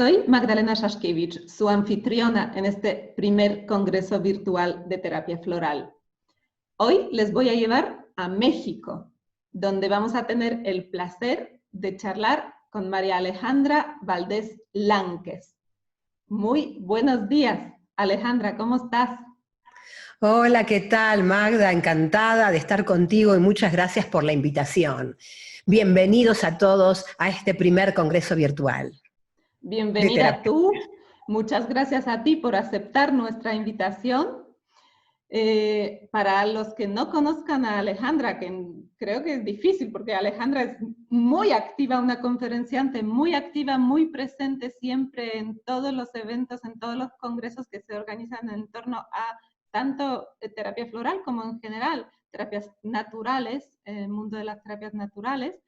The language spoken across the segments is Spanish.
Soy Magdalena Szaszkiewicz, su anfitriona en este primer Congreso Virtual de Terapia Floral. Hoy les voy a llevar a México, donde vamos a tener el placer de charlar con María Alejandra Valdés Lánquez. Muy buenos días, Alejandra, ¿cómo estás? Hola, ¿qué tal, Magda? Encantada de estar contigo y muchas gracias por la invitación. Bienvenidos a todos a este primer Congreso Virtual. Bienvenida tú. Muchas gracias a ti por aceptar nuestra invitación. Para los que no conozcan a Alejandra, que creo que es difícil porque Alejandra es muy activa, una conferenciante muy activa, muy presente siempre en todos los eventos, en todos los congresos que se organizan en torno a tanto terapia floral como en general, terapias naturales, el mundo de las terapias naturales.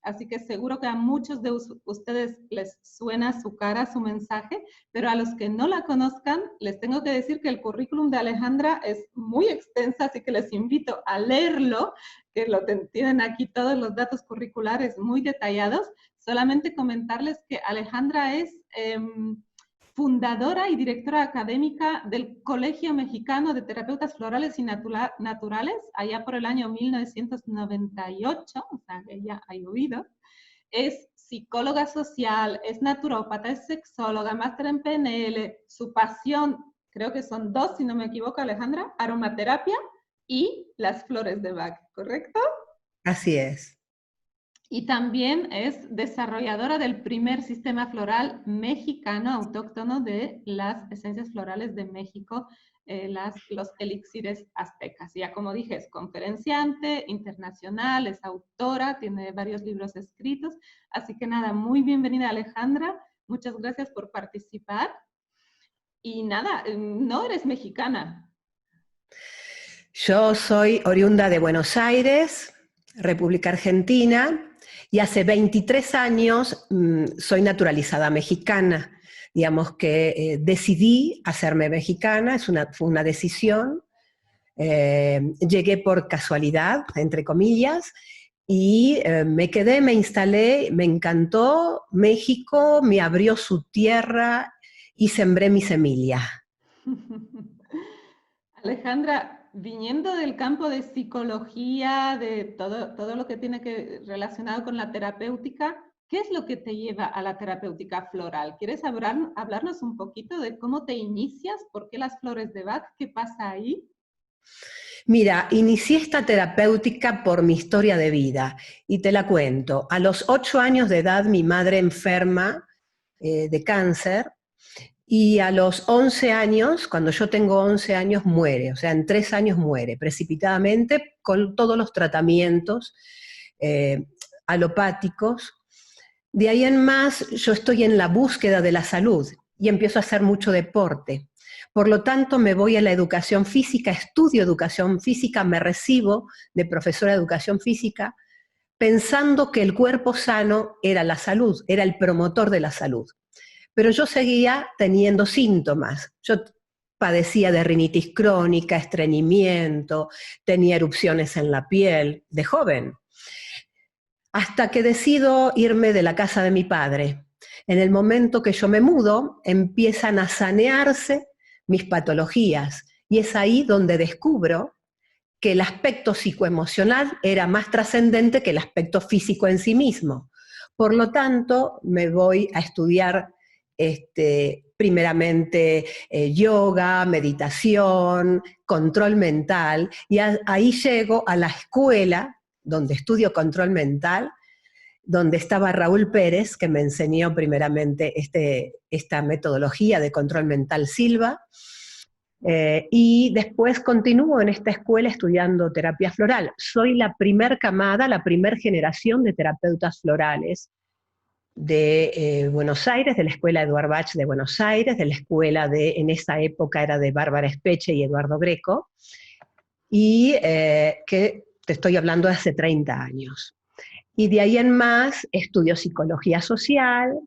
Así que seguro que a muchos de ustedes les suena su cara, su mensaje, pero a los que no la conozcan, les tengo que decir que el currículum de Alejandra es muy extensa, así que les invito a leerlo, que tienen aquí todos los datos curriculares muy detallados. Solamente comentarles que Alejandra es fundadora y directora académica del Colegio Mexicano de Terapeutas Florales y Naturales, allá por el año 1998, o sea, que ya ha llovido. Es psicóloga social, es naturópata, es sexóloga, máster en PNL. Su pasión, creo que son dos, si no me equivoco, Alejandra, aromaterapia y las flores de Bach, ¿correcto? Así es. Y también es desarrolladora del primer sistema floral mexicano autóctono de las esencias florales de México, los elixires aztecas. Ya como dije, es conferenciante internacional, es autora, tiene varios libros escritos. Así que nada, muy bienvenida Alejandra, muchas gracias por participar. Y nada, no eres mexicana. Yo soy oriunda de Buenos Aires, República Argentina, y hace 23 años soy naturalizada mexicana. Digamos que decidí hacerme mexicana, fue una decisión. Llegué por casualidad, entre comillas, y me quedé, me instalé, me encantó México, me abrió su tierra y sembré mi semilla. Alejandra, viniendo del campo de psicología, de todo lo que tiene que relacionado con la terapéutica, ¿qué es lo que te lleva a la terapéutica floral? ¿Quieres hablarnos un poquito de cómo te inicias? ¿Por qué las flores de Bach? ¿Qué pasa ahí? Mira, inicié esta terapéutica por mi historia de vida y te la cuento. A los 8 años de edad mi madre enferma de cáncer y a los 11 años, cuando yo tengo 11 años, muere. O sea, en 3 años muere precipitadamente con todos los tratamientos alopáticos. De ahí en más yo estoy en la búsqueda de la salud y empiezo a hacer mucho deporte. Por lo tanto, me voy a la educación física, estudio educación física, me recibo de profesora de educación física, pensando que el cuerpo sano era la salud, era el promotor de la salud. Pero yo seguía teniendo síntomas. Yo padecía de rinitis crónica, estreñimiento, tenía erupciones en la piel, de joven. Hasta que decido irme de la casa de mi padre. En el momento que yo me mudo, empiezan a sanearse mis patologías y es ahí donde descubro que el aspecto psicoemocional era más trascendente que el aspecto físico en sí mismo. Por lo tanto, me voy a estudiar primeramente yoga, meditación, control mental, y ahí llego a la escuela donde estudio control mental, donde estaba Raúl Pérez, que me enseñó primeramente esta metodología de control mental Silva, y después continúo en esta escuela estudiando terapia floral. Soy la primer camada, la primer generación de terapeutas florales de Buenos Aires, de la escuela Eduard Bach de Buenos Aires, de la escuela en esa época era de Bárbara Espeche y Eduardo Greco, y que te estoy hablando de hace 30 años. Y de ahí en más estudio psicología social.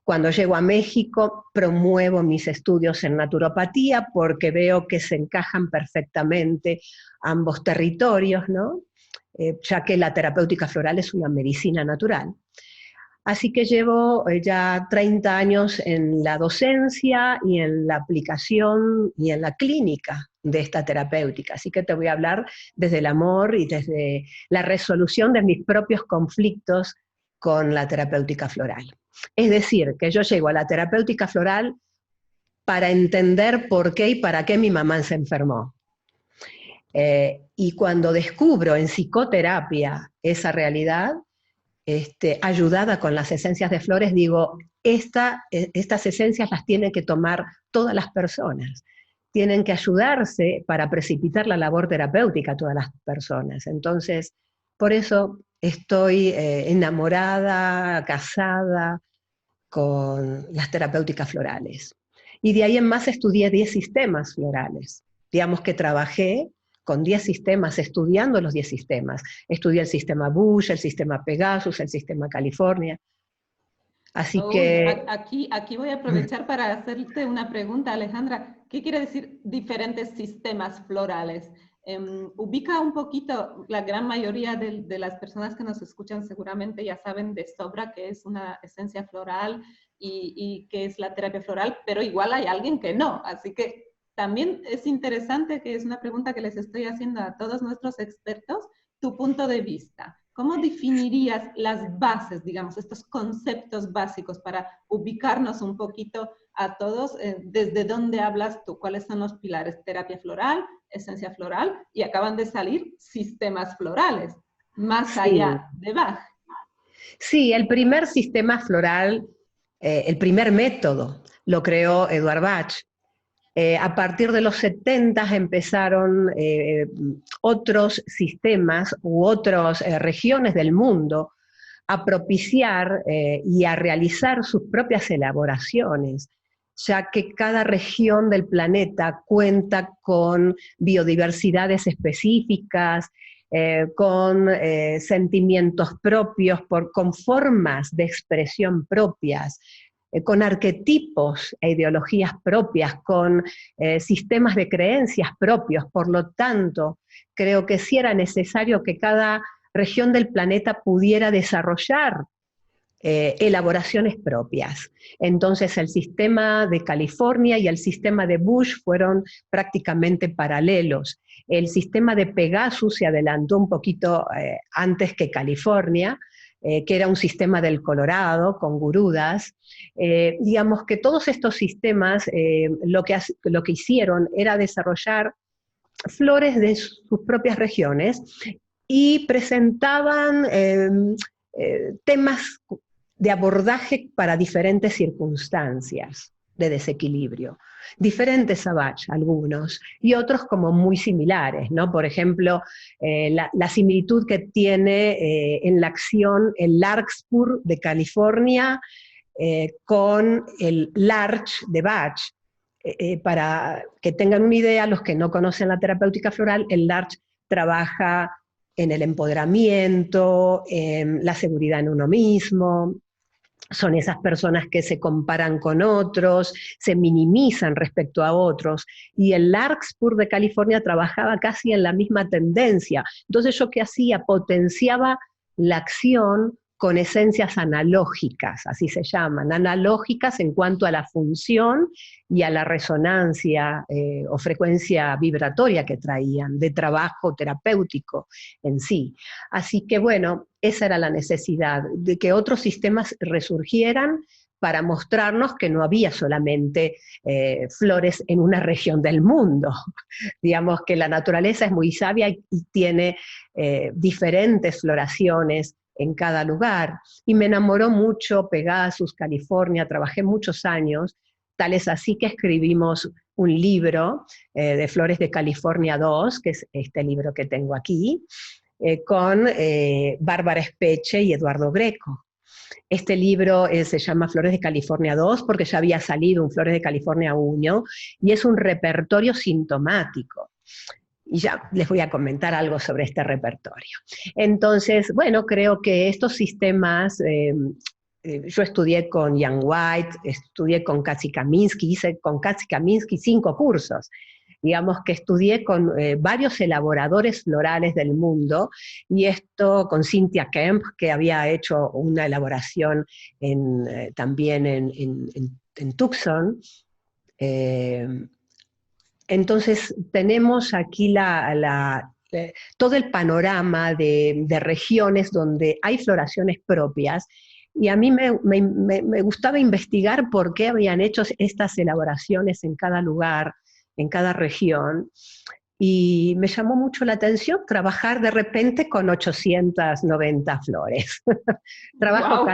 Cuando llego a México promuevo mis estudios en naturopatía porque veo que se encajan perfectamente ambos territorios, ¿no? Ya que la terapéutica floral es una medicina natural. Así que llevo ya 30 años en la docencia y en la aplicación y en la clínica de esta terapéutica. Así que te voy a hablar desde el amor y desde la resolución de mis propios conflictos con la terapéutica floral. Es decir, que yo llego a la terapéutica floral para entender por qué y para qué mi mamá se enfermó. Y cuando descubro en psicoterapia esa realidad, ayudada con las esencias de flores, digo, estas esencias las tienen que tomar todas las personas, tienen que ayudarse para precipitar la labor terapéutica a todas las personas. Entonces, por eso estoy enamorada, casada con las terapéuticas florales. Y de ahí en más estudié 10 sistemas florales. Digamos que trabajé con 10 sistemas, estudiando los 10 sistemas. Estudié el sistema Bush, el sistema Pegasus, el sistema California. Así que... Aquí voy a aprovechar para hacerte una pregunta, Alejandra. ¿Qué quiere decir diferentes sistemas florales? Ubica un poquito, la gran mayoría de las personas que nos escuchan seguramente ya saben de sobra que es una esencia floral y que es la terapia floral, pero igual hay alguien que no. Así que también es interesante, que es una pregunta que les estoy haciendo a todos nuestros expertos, tu punto de vista. ¿Cómo definirías las bases, digamos, estos conceptos básicos para ubicarnos un poquito a todos? ¿Desde dónde hablas tú? ¿Cuáles son los pilares? Terapia floral, esencia floral, y acaban de salir sistemas florales, más allá de Bach. Sí, el primer sistema floral, el primer método, lo creó Eduard Bach. A partir de los 70 empezaron otros sistemas u otras regiones del mundo a propiciar y a realizar sus propias elaboraciones, ya que cada región del planeta cuenta con biodiversidades específicas, con sentimientos propios, con formas de expresión propias, con arquetipos e ideologías propias, con sistemas de creencias propios. Por lo tanto, creo que sí era necesario que cada región del planeta pudiera desarrollar elaboraciones propias. Entonces el sistema de California y el sistema de Bush fueron prácticamente paralelos. El sistema de Pegasus se adelantó un poquito antes que California, que era un sistema del Colorado, con gurudas. Digamos que todos estos sistemas lo que hicieron era desarrollar flores de sus propias regiones y presentaban temas de abordaje para diferentes circunstancias de desequilibrio. Diferentes a Bach, algunos, y otros como muy similares, ¿no? Por ejemplo, la similitud que tiene en la acción el Larkspur de California con el Larch de Bach. Para que tengan una idea, los que no conocen la terapéutica floral, el Larch trabaja en el empoderamiento, en la seguridad en uno mismo. Son esas personas que se comparan con otros, se minimizan respecto a otros, y el Larkspur de California trabajaba casi en la misma tendencia. Entonces, ¿yo qué hacía? Potenciaba la acción con esencias analógicas, así se llaman, analógicas en cuanto a la función y a la resonancia o frecuencia vibratoria que traían, de trabajo terapéutico en sí. Así que bueno, esa era la necesidad, de que otros sistemas resurgieran para mostrarnos que no había solamente flores en una región del mundo. Digamos que la naturaleza es muy sabia y tiene diferentes floraciones en cada lugar. Y me enamoró mucho Pegasus, California, trabajé muchos años, tal es así que escribimos un libro de Flores de California 2, que es este libro que tengo aquí, con Bárbara Speche y Eduardo Greco. Este libro se llama Flores de California 2 porque ya había salido un Flores de California 1 y es un repertorio sintomático. Y ya les voy a comentar algo sobre este repertorio. Entonces, bueno, creo que estos sistemas, yo estudié con Jan White, estudié con Katzi Kaminski, hice con Katzi Kaminski 5 cursos. digamos que estudié con varios elaboradores florales del mundo, y esto con Cynthia Kemp, que había hecho una elaboración también en Tucson. Entonces tenemos aquí todo el panorama de regiones donde hay floraciones propias, y a mí me gustaba investigar por qué habían hecho estas elaboraciones en cada lugar, en cada región, y me llamó mucho la atención trabajar de repente con 890 flores. Wow.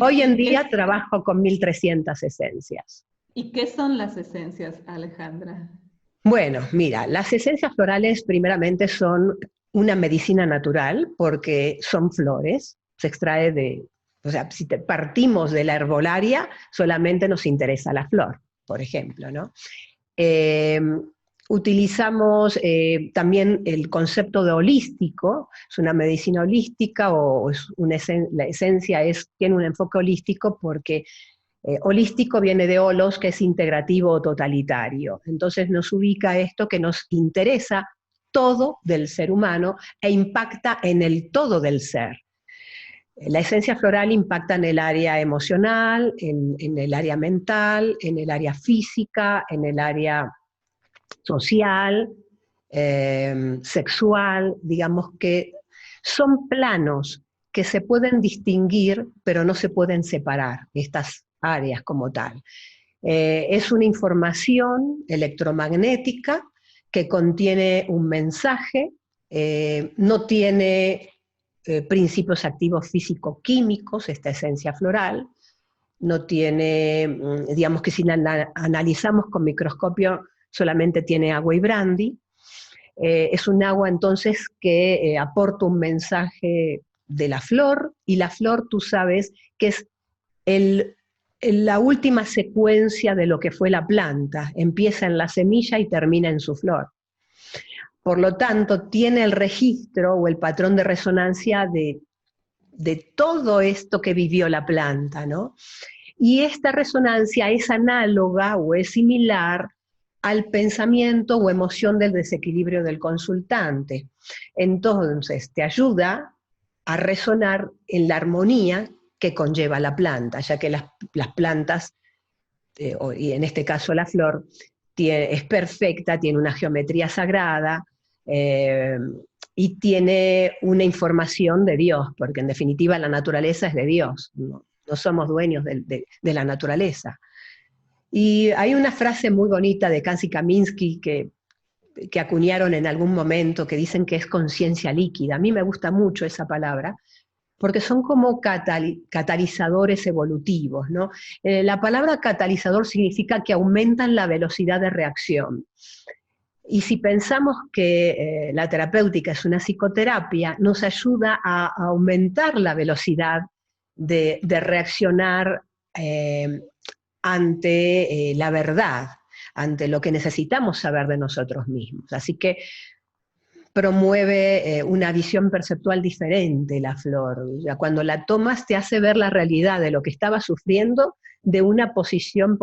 Hoy en día trabajo con 1300 esencias. ¿Y qué son las esencias, Alejandra? Bueno, mira, las esencias florales primeramente son una medicina natural porque son flores, se extrae o sea, si partimos de la herbolaria, solamente nos interesa la flor, por ejemplo, ¿no? Utilizamos también el concepto de holístico, es una medicina holística, o la esencia tiene un enfoque holístico porque holístico viene de holos, que es integrativo o totalitario. Entonces nos ubica esto que nos interesa todo del ser humano e impacta en el todo del ser. La esencia floral impacta en el área emocional, en el área mental, en el área física, en el área social, sexual, digamos que son planos que se pueden distinguir, pero no se pueden separar, estas áreas como tal. Es una información electromagnética que contiene un mensaje, no tiene principios activos físico-químicos, esta esencia floral, no tiene, digamos que si la analizamos con microscopio, solamente tiene agua y brandy. Es un agua entonces que aporta un mensaje de la flor, y la flor tú sabes que es la última secuencia de lo que fue la planta, empieza en la semilla y termina en su flor. Por lo tanto, tiene el registro o el patrón de resonancia de todo esto que vivió la planta, ¿no? Y esta resonancia es análoga o es similar al pensamiento o emoción del desequilibrio del consultante. Entonces, te ayuda a resonar en la armonía que conlleva la planta, ya que las plantas, y en este caso la flor, es perfecta, tiene una geometría sagrada, y tiene una información de Dios, porque en definitiva la naturaleza es de Dios, no somos dueños de la naturaleza. Y hay una frase muy bonita de Kansi Kaminsky que acuñaron en algún momento, que dicen que es conciencia líquida. A mí me gusta mucho esa palabra, porque son como catalizadores evolutivos, ¿no? La palabra catalizador significa que aumentan la velocidad de reacción. Y si pensamos que la terapéutica es una psicoterapia, nos ayuda a aumentar la velocidad de reaccionar ante la verdad, ante lo que necesitamos saber de nosotros mismos. Así que promueve una visión perceptual diferente la flor. O sea, cuando la tomas te hace ver la realidad de lo que estaba sufriendo de una posición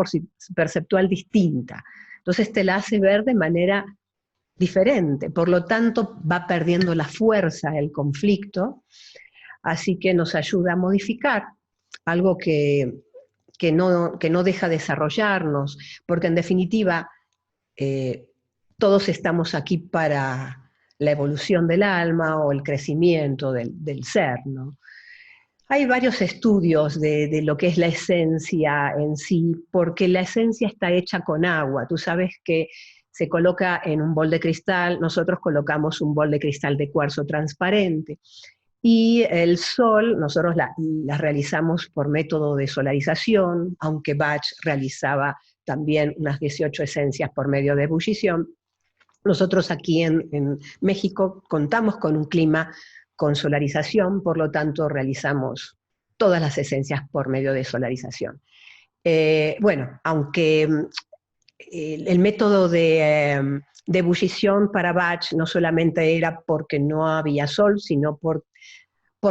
perceptual distinta. Entonces te la hace ver de manera diferente, por lo tanto va perdiendo la fuerza el conflicto, así que nos ayuda a modificar algo que no deja desarrollarnos, porque en definitiva todos estamos aquí para la evolución del alma o el crecimiento del ser, ¿no? Hay varios estudios de lo que es la esencia en sí, porque la esencia está hecha con agua. Tú sabes que se coloca en un bol de cristal, nosotros colocamos un bol de cristal de cuarzo transparente, y el sol, nosotros las realizamos por método de solarización, aunque Bach realizaba también unas 18 esencias por medio de ebullición. Nosotros aquí en México contamos con un clima con solarización, por lo tanto realizamos todas las esencias por medio de solarización. Bueno, aunque el método de ebullición para Bach no solamente era porque no había sol, sino por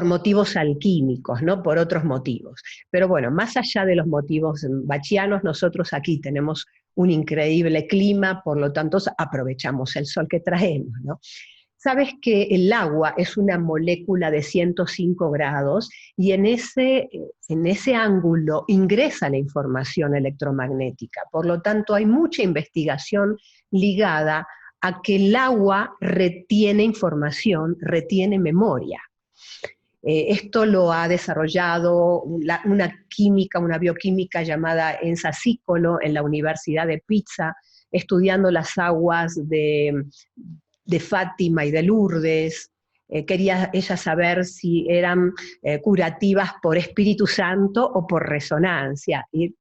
motivos alquímicos, ¿no? Por otros motivos. Pero bueno, más allá de los motivos bachianos, nosotros aquí tenemos un increíble clima, por lo tanto aprovechamos el sol que traemos, ¿no? Sabes que el agua es una molécula de 105 grados y en ese ángulo ingresa la información electromagnética. Por lo tanto, hay mucha investigación ligada a que el agua retiene información, retiene memoria. Esto lo ha desarrollado una bioquímica llamada Enza Sicolo en la Universidad de Pisa, estudiando las aguas de Fátima y de Lourdes. Quería ella saber si eran curativas por Espíritu Santo o por resonancia, y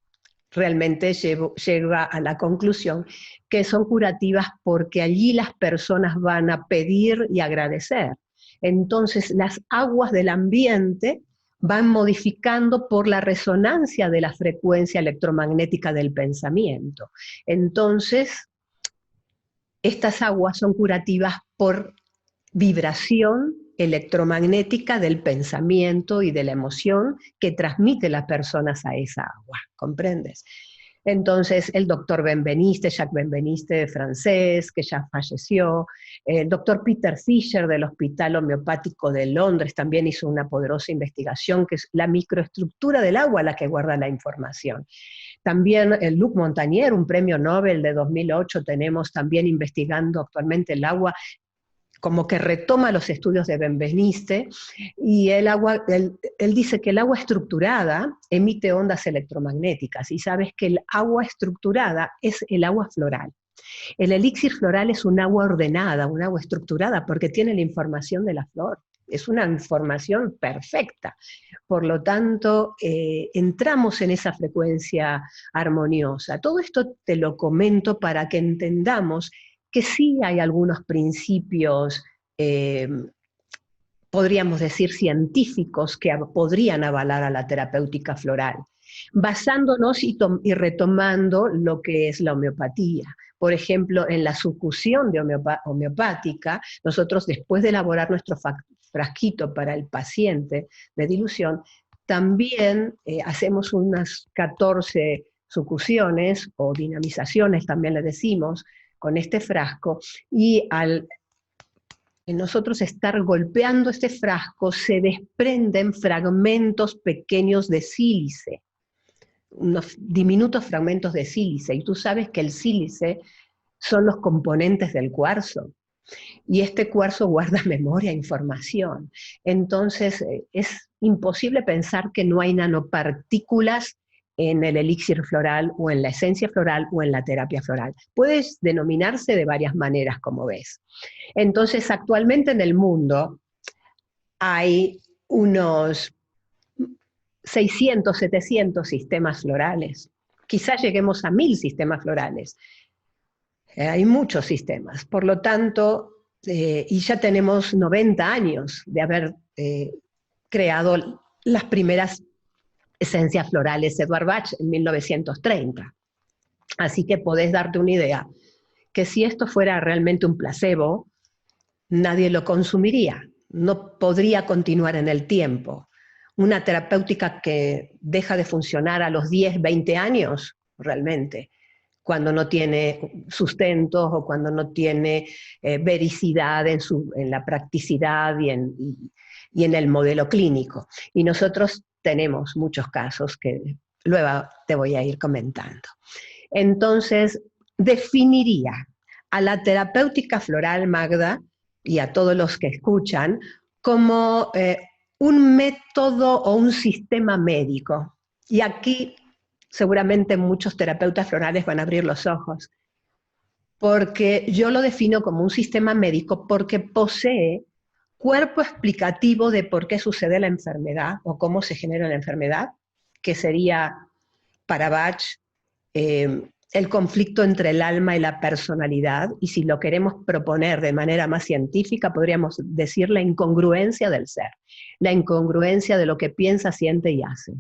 realmente llega a la conclusión que son curativas porque allí las personas van a pedir y agradecer. Entonces las aguas del ambiente van modificando por la resonancia de la frecuencia electromagnética del pensamiento. Entonces, estas aguas son curativas por vibración electromagnética del pensamiento y de la emoción que transmite las personas a esa agua, ¿comprendes? Entonces, el doctor Benveniste, Jacques Benveniste, francés, que ya falleció, el doctor Peter Fisher del Hospital Homeopático de Londres también hizo una poderosa investigación, que es la microestructura del agua la que guarda la información. También Luc Montagnier, un premio Nobel de 2008, tenemos también investigando actualmente el agua, como que retoma los estudios de Benveniste, y él dice que el agua estructurada emite ondas electromagnéticas, y sabes que el agua estructurada es el agua floral. El elixir floral es un agua ordenada, un agua estructurada, porque tiene la información de la flor. Es una información perfecta. Por lo tanto, entramos en esa frecuencia armoniosa. Todo esto te lo comento para que entendamos que sí hay algunos principios, podríamos decir científicos, que podrían avalar a la terapéutica floral, basándonos y retomando lo que es la homeopatía. Por ejemplo, en la sucusión de homeopática, nosotros después de elaborar nuestro frasquito para el paciente de dilución, también hacemos unas 14 sucusiones o dinamizaciones, también le decimos, con este frasco, y al nosotros estar golpeando este frasco se desprenden fragmentos pequeños de sílice, unos diminutos fragmentos de sílice, y tú sabes que el sílice son los componentes del cuarzo, y este cuarzo guarda memoria, información. Entonces es imposible pensar que no hay nanopartículas en el elixir floral, o en la esencia floral, o en la terapia floral. Puede denominarse de varias maneras, como ves. Entonces, actualmente en el mundo hay unos 600, 700 sistemas florales. Quizás lleguemos a 1000 sistemas florales. Hay muchos sistemas. Por lo tanto, y ya tenemos 90 años de haber creado las primeras esencias florales, Edward Bach, en 1930. Así que podés darte una idea, que si esto fuera realmente un placebo, nadie lo consumiría, no podría continuar en el tiempo. Una terapéutica que deja de funcionar a los 10, 20 años, realmente, cuando no tiene sustentos o cuando no tiene vericidad en la practicidad y en el modelo clínico. Y nosotros tenemos muchos casos que luego te voy a ir comentando. Entonces, definiría a la terapéutica floral, Magda, y a todos los que escuchan, como un método o un sistema médico. Y aquí seguramente muchos terapeutas florales van a abrir los ojos, porque yo lo defino como un sistema médico porque posee cuerpo explicativo de por qué sucede la enfermedad o cómo se genera la enfermedad, que sería para Bach el conflicto entre el alma y la personalidad, y si lo queremos proponer de manera más científica, podríamos decir la incongruencia del ser, la incongruencia de lo que piensa, siente y hace.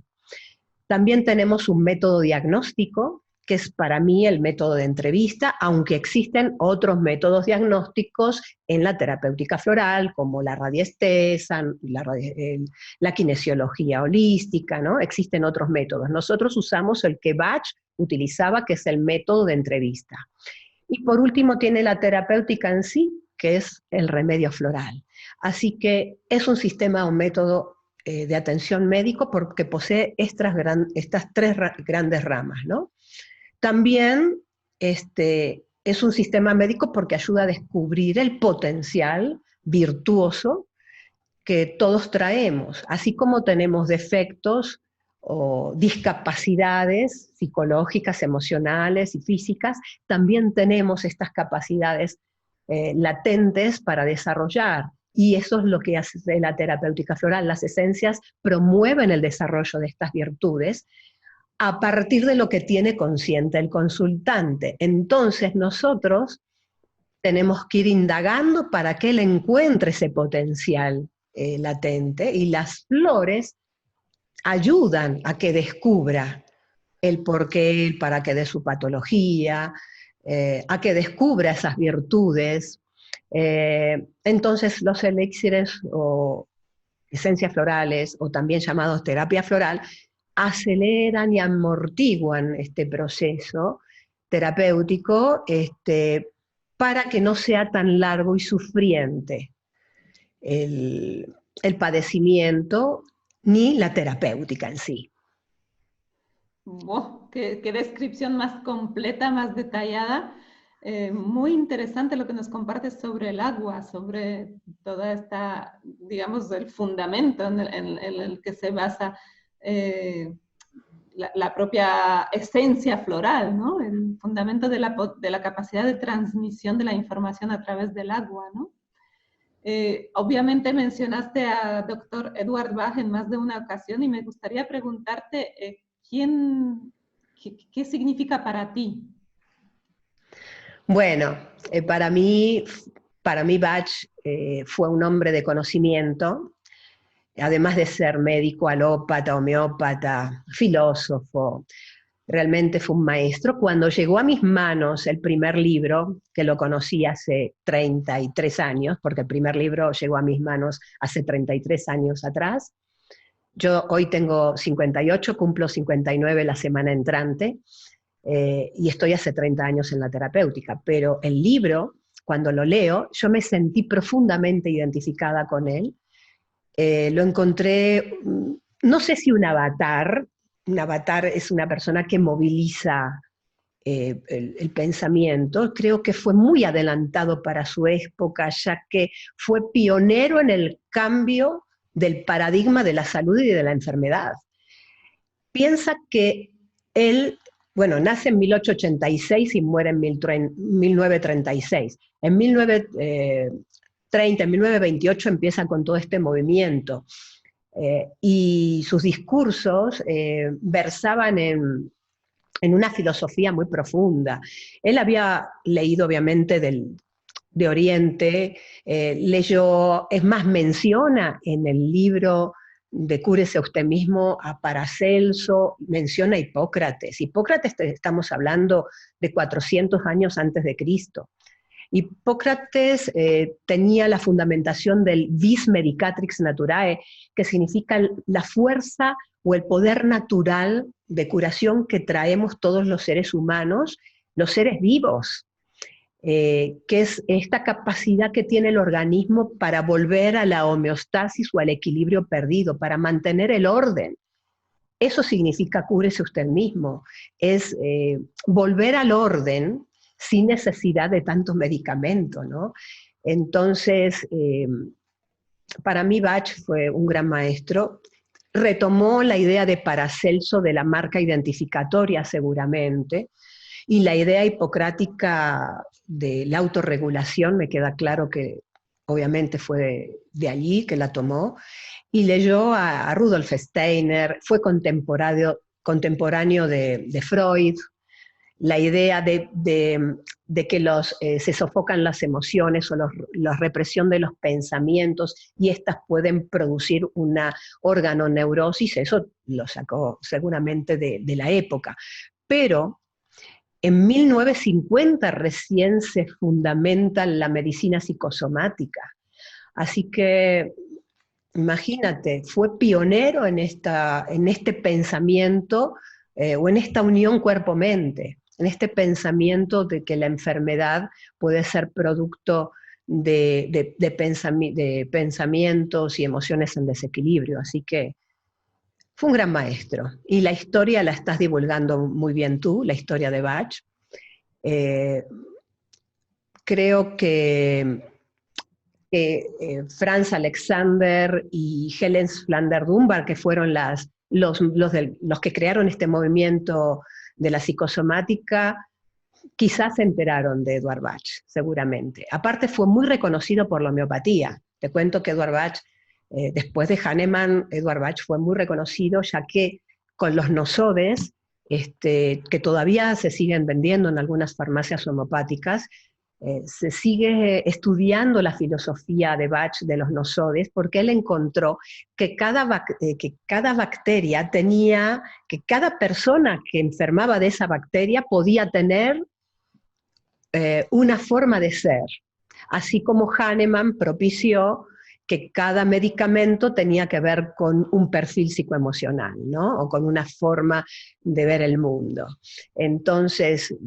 También tenemos un método diagnóstico, que es para mí el método de entrevista, aunque existen otros métodos diagnósticos en la terapéutica floral, como la radiestesia, la kinesiología holística, ¿no? Existen otros métodos. Nosotros usamos el que Bach utilizaba, que es el método de entrevista. Y por último tiene la terapéutica en sí, que es el remedio floral. Así que es un sistema, un método de atención médico porque posee estas tres grandes ramas, ¿no? También es un sistema médico porque ayuda a descubrir el potencial virtuoso que todos traemos, así como tenemos defectos o discapacidades psicológicas, emocionales y físicas, también tenemos estas capacidades latentes para desarrollar. Y eso es lo que hace la terapéutica floral. Las esencias promueven el desarrollo de estas virtudes a partir de lo que tiene consciente el consultante. Entonces nosotros tenemos que ir indagando para que él encuentre ese potencial latente, y las flores ayudan a que descubra el porqué, el para qué de su patología, a que descubra esas virtudes. Entonces los elixires o esencias florales, o también llamados terapia floral, aceleran y amortiguan este proceso terapéutico para que no sea tan largo y sufriente el padecimiento ni la terapéutica en sí. Wow, qué descripción más completa, más detallada. Muy interesante lo que nos compartes sobre el agua, sobre toda esta, digamos, el fundamento en el que se basa la propia esencia floral, ¿no? El fundamento de la capacidad de transmisión de la información a través del agua, ¿no? Obviamente mencionaste a Dr. Edward Bach en más de una ocasión y me gustaría preguntarte ¿qué significa para ti? Bueno, para mí Bach fue un hombre de conocimiento, además de ser médico, alópata, homeópata, filósofo. Realmente fue un maestro. Cuando llegó a mis manos el primer libro, que lo conocí hace 33 años, porque el primer libro llegó a mis manos hace 33 años atrás, yo hoy tengo 58, cumplo 59 la semana entrante, y estoy hace 30 años en la terapéutica, pero el libro, cuando lo leo, yo me sentí profundamente identificada con él. Lo encontré, no sé si un avatar es una persona que moviliza el pensamiento. Creo que fue muy adelantado para su época, ya que fue pionero en el cambio del paradigma de la salud y de la enfermedad. Piensa que él, bueno, nace en 1886 y muere en 1936. En 1930, en 1928 empieza con todo este movimiento. Y sus discursos versaban en una filosofía muy profunda. Él había leído, obviamente, de Oriente, leyó, es más, menciona en el libro de Cúrese usted mismo a Paracelso, menciona a Hipócrates. Hipócrates, estamos hablando de 400 años antes de Cristo. Hipócrates tenía la fundamentación del vis medicatrix naturae, que significa la fuerza o el poder natural de curación que traemos todos los seres humanos, los seres vivos, que es esta capacidad que tiene el organismo para volver a la homeostasis o al equilibrio perdido, para mantener el orden. Eso significa cúrese usted mismo, es volver al orden sin necesidad de tantos medicamentos, ¿no? Entonces, para mí Bach fue un gran maestro. Retomó la idea de Paracelso de la marca identificatoria seguramente, y la idea hipocrática de la autorregulación, me queda claro que obviamente fue de allí que la tomó, y leyó a Rudolf Steiner, fue contemporáneo de Freud, la idea de que se sofocan las emociones o la represión de los pensamientos, y estas pueden producir una organoneurosis. Eso lo sacó seguramente de la época. Pero En 1950 recién se fundamenta la medicina psicosomática. Así que, imagínate, fue pionero en este pensamiento o en esta unión cuerpo-mente, en este pensamiento de que la enfermedad puede ser producto de pensamientos y emociones en desequilibrio. Así que fue un gran maestro. Y la historia la estás divulgando muy bien tú, la historia de Bach. Creo que Franz Alexander y Helen Flander Dunbar, que fueron los que crearon este movimiento de la psicosomática, quizás se enteraron de Eduard Bach, seguramente. Aparte fue muy reconocido por la homeopatía. Te cuento que Eduard Bach, después de Hahnemann, Eduard Bach fue muy reconocido, ya que con los nosodes, que todavía se siguen vendiendo en algunas farmacias homeopáticas, se sigue estudiando la filosofía de Bach de los nosodes, porque él encontró que cada bacteria tenía, que cada persona que enfermaba de esa bacteria podía tener una forma de ser, así como Hahnemann propició que cada medicamento tenía que ver con un perfil psicoemocional, ¿no? O con una forma de ver el mundo. Entonces,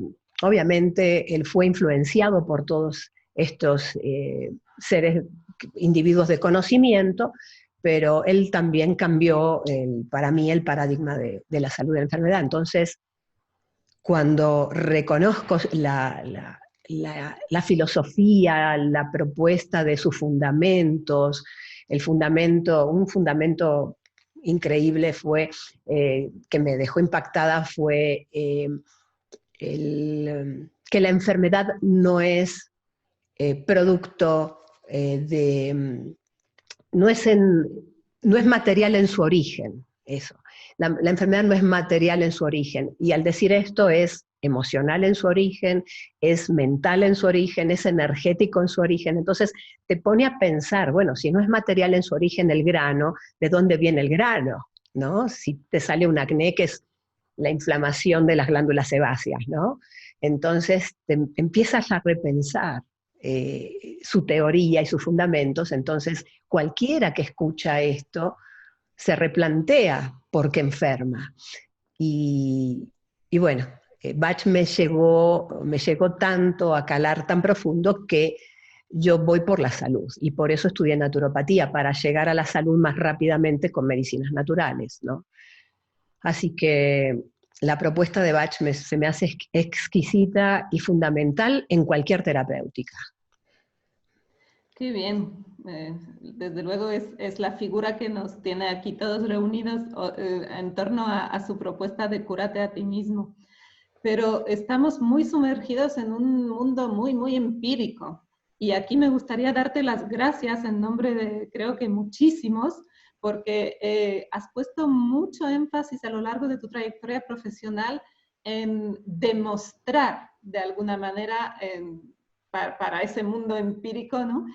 obviamente, él fue influenciado por todos estos individuos de conocimiento, pero él también cambió, para mí, el paradigma de la salud y la enfermedad. Entonces, cuando reconozco la filosofía, la propuesta de sus fundamentos, un fundamento increíble fue, que me dejó impactada, fue que la enfermedad no es producto no es material en su origen, eso. La enfermedad no es material en su origen, y al decir esto es emocional en su origen, es mental en su origen, es energético en su origen. Entonces te pone a pensar, bueno, si no es material en su origen el grano, ¿de dónde viene el grano? ¿No? Si te sale un acné, que es la inflamación de las glándulas sebáceas, ¿no? Entonces te empiezas a repensar su teoría y sus fundamentos. Entonces cualquiera que escucha esto se replantea por qué enferma. Y bueno, Bach me llegó tanto a calar tan profundo que yo voy por la salud, y por eso estudié naturopatía, para llegar a la salud más rápidamente con medicinas naturales, ¿no? Así que la propuesta de Bach se me hace exquisita y fundamental en cualquier terapéutica. Qué bien. Desde luego es la figura que nos tiene aquí todos reunidos en torno a su propuesta de cúrate a ti mismo. Pero estamos muy sumergidos en un mundo muy, muy empírico. Y aquí me gustaría darte las gracias en nombre de, creo que muchísimos, porque has puesto mucho énfasis a lo largo de tu trayectoria profesional en demostrar de alguna manera para ese mundo empírico, ¿no?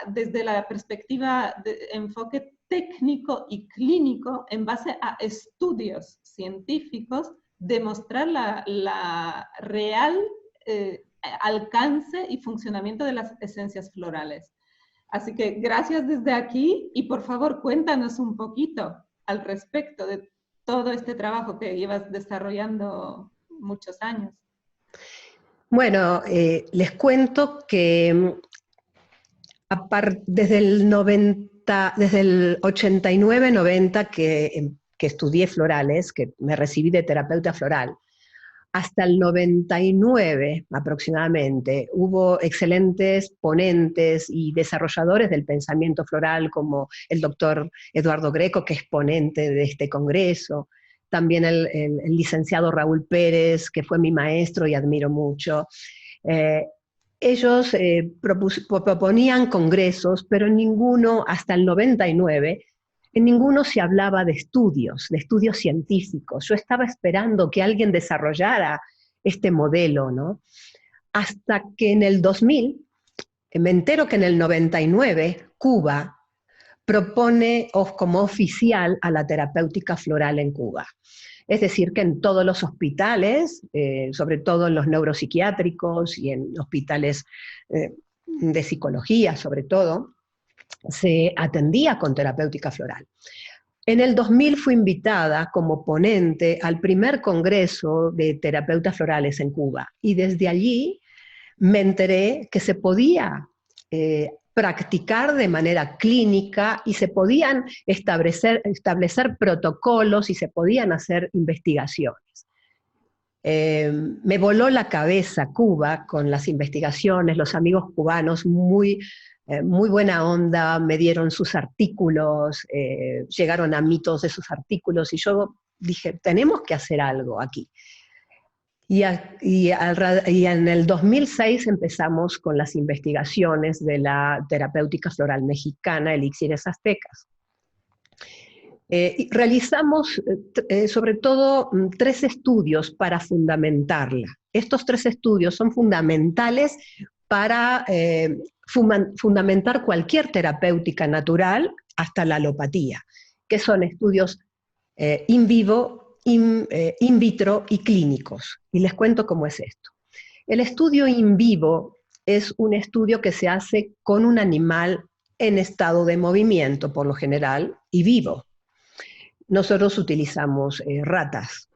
Desde la perspectiva de enfoque técnico y clínico en base a estudios científicos, demostrar la real alcance y funcionamiento de las esencias florales. Así que gracias desde aquí, y por favor cuéntanos un poquito al respecto de todo este trabajo que llevas desarrollando muchos años. Bueno, les cuento que desde el 89-90 que estudié florales, que me recibí de terapeuta floral, hasta el 99 aproximadamente, hubo excelentes ponentes y desarrolladores del pensamiento floral, como el doctor Eduardo Greco, que es ponente de este congreso, también el licenciado Raúl Pérez, que fue mi maestro y admiro mucho. Ellos proponían congresos, pero en ninguno, hasta el 99, en ninguno se hablaba de estudios científicos. Yo estaba esperando que alguien desarrollara este modelo, ¿no? Hasta que en el 2000, me entero que en el 99, Cuba propone como oficial a la terapéutica floral en Cuba. Es decir, que en todos los hospitales, sobre todo en los neuropsiquiátricos y en hospitales de psicología sobre todo, se atendía con terapéutica floral. En el 2000 fui invitada como ponente al primer congreso de terapeutas florales en Cuba, y desde allí me enteré que se podía practicar de manera clínica y se podían establecer protocolos y se podían hacer investigaciones. Me voló la cabeza Cuba con las investigaciones, los amigos cubanos muy buena onda, me dieron sus artículos, llegaron a mí todos esos artículos y yo dije, tenemos que hacer algo aquí. Y en el 2006 empezamos con las investigaciones de la terapéutica floral mexicana, elixires aztecas. Realizamos sobre todo 3 estudios para fundamentarla. Estos 3 estudios son fundamentales para fundamentar cualquier terapéutica natural hasta la alopatía, que son estudios in vivo, in vitro y clínicos. Y les cuento cómo es esto. El estudio in vivo es un estudio que se hace con un animal en estado de movimiento, por lo general, y vivo. Nosotros utilizamos ratas.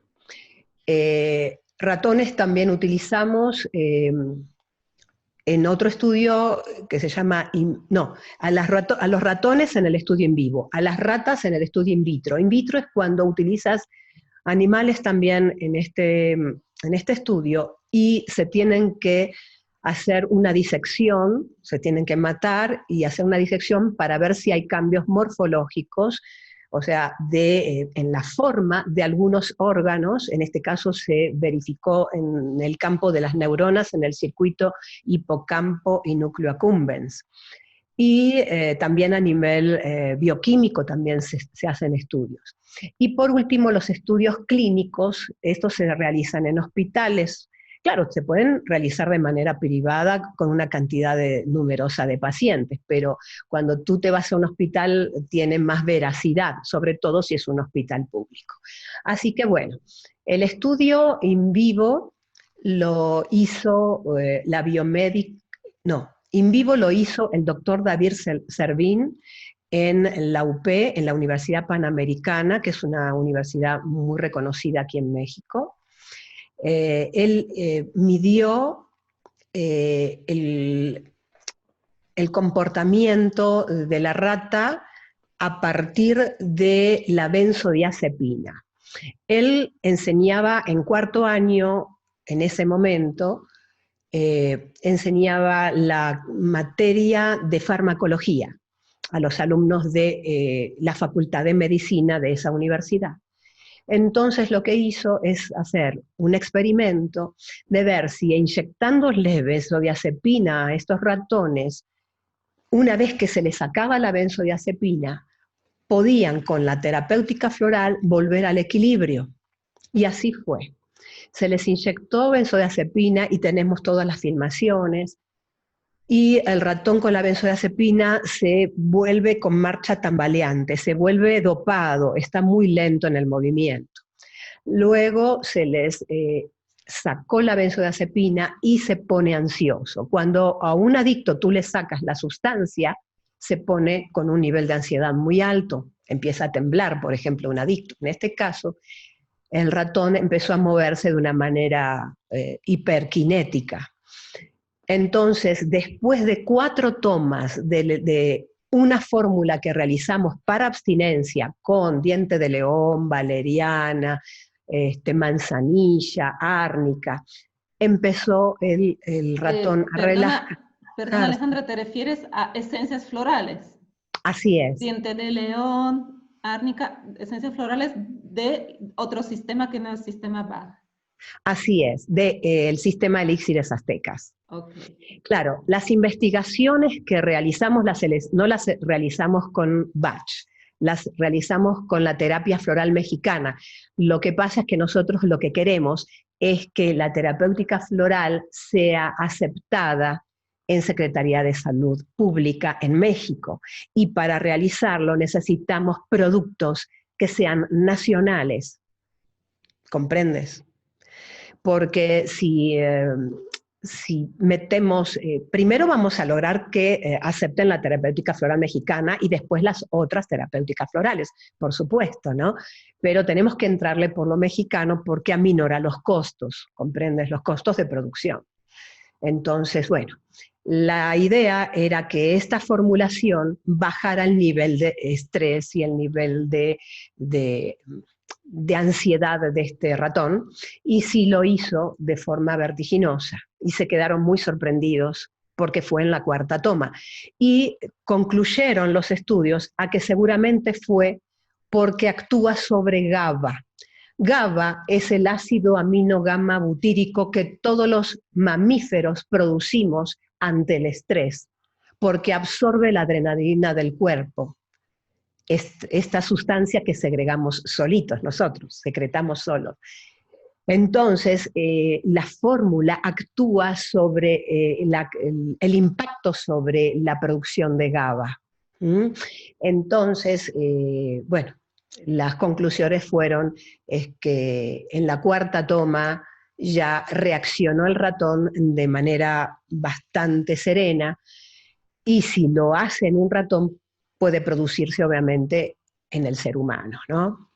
Ratones también utilizamos en otro estudio que se llama, a los ratones en el estudio in vivo, a las ratas en el estudio in vitro. In vitro es cuando utilizas animales también en este estudio y se tienen que hacer una disección, se tienen que matar y hacer una disección para ver si hay cambios morfológicos, o sea, en la forma de algunos órganos. En este caso se verificó en el campo de las neuronas, en el circuito hipocampo y núcleo accumbens. Y también a nivel bioquímico también se hacen estudios. Y por último, los estudios clínicos, estos se realizan en hospitales. Claro, se pueden realizar de manera privada con una cantidad numerosa de pacientes, pero cuando tú te vas a un hospital tiene más veracidad, sobre todo si es un hospital público. Así que bueno, el estudio in vivo lo hizo in vivo lo hizo el doctor David Servín en la UP, en la Universidad Panamericana, que es una universidad muy reconocida aquí en México. Él midió el comportamiento de la rata a partir de la benzodiazepina. Él enseñaba en 4º año, en ese momento, enseñaba la materia de farmacología a los alumnos de la Facultad de Medicina de esa universidad. Entonces lo que hizo es hacer un experimento de ver si inyectándole benzodiazepina a estos ratones, una vez que se les sacaba la benzodiazepina, podían con la terapéutica floral volver al equilibrio. Y así fue. Se les inyectó benzodiazepina y tenemos todas las filmaciones, y el ratón con la benzodiazepina se vuelve con marcha tambaleante, se vuelve dopado, está muy lento en el movimiento. Luego se les sacó la benzodiazepina y se pone ansioso. Cuando a un adicto tú le sacas la sustancia, se pone con un nivel de ansiedad muy alto, empieza a temblar, por ejemplo, un adicto. En este caso, el ratón empezó a moverse de una manera hiperkinética. Entonces, después de 4 tomas de una fórmula que realizamos para abstinencia con diente de león, valeriana, manzanilla, árnica, empezó el ratón a relajar. Perdona, Alejandra, ¿te refieres a esencias florales? Así es. Diente de león, árnica, esencias florales de otro sistema que no es el sistema Bach. Así es, del sistema elixires aztecas. Okay. Claro, las investigaciones que realizamos no las realizamos con Bach, las realizamos con la terapia floral mexicana. Lo que pasa es que nosotros lo que queremos es que la terapéutica floral sea aceptada en Secretaría de Salud Pública en México, y para realizarlo necesitamos productos que sean nacionales. ¿comprendes? Porque si metemos, primero vamos a lograr que acepten la terapéutica floral mexicana y después las otras terapéuticas florales, por supuesto, ¿no? Pero tenemos que entrarle por lo mexicano porque aminora los costos, ¿comprendes? Los costos de producción. Entonces, bueno, la idea era que esta formulación bajara el nivel de estrés y el nivel de ansiedad de este ratón, y sí lo hizo de forma vertiginosa, y se quedaron muy sorprendidos porque fue en la cuarta toma. Y concluyeron los estudios a que seguramente fue porque actúa sobre GABA. GABA es el ácido amino gamma butírico que todos los mamíferos producimos ante el estrés, porque absorbe la adrenalina del cuerpo. Esta sustancia que segregamos solitos nosotros, secretamos solos. Entonces, la fórmula actúa sobre el impacto sobre la producción de GABA. Entonces, bueno, las conclusiones fueron que en la cuarta toma ya reaccionó el ratón de manera bastante serena, y si lo hace en un ratón, puede producirse obviamente en el ser humano, ¿no?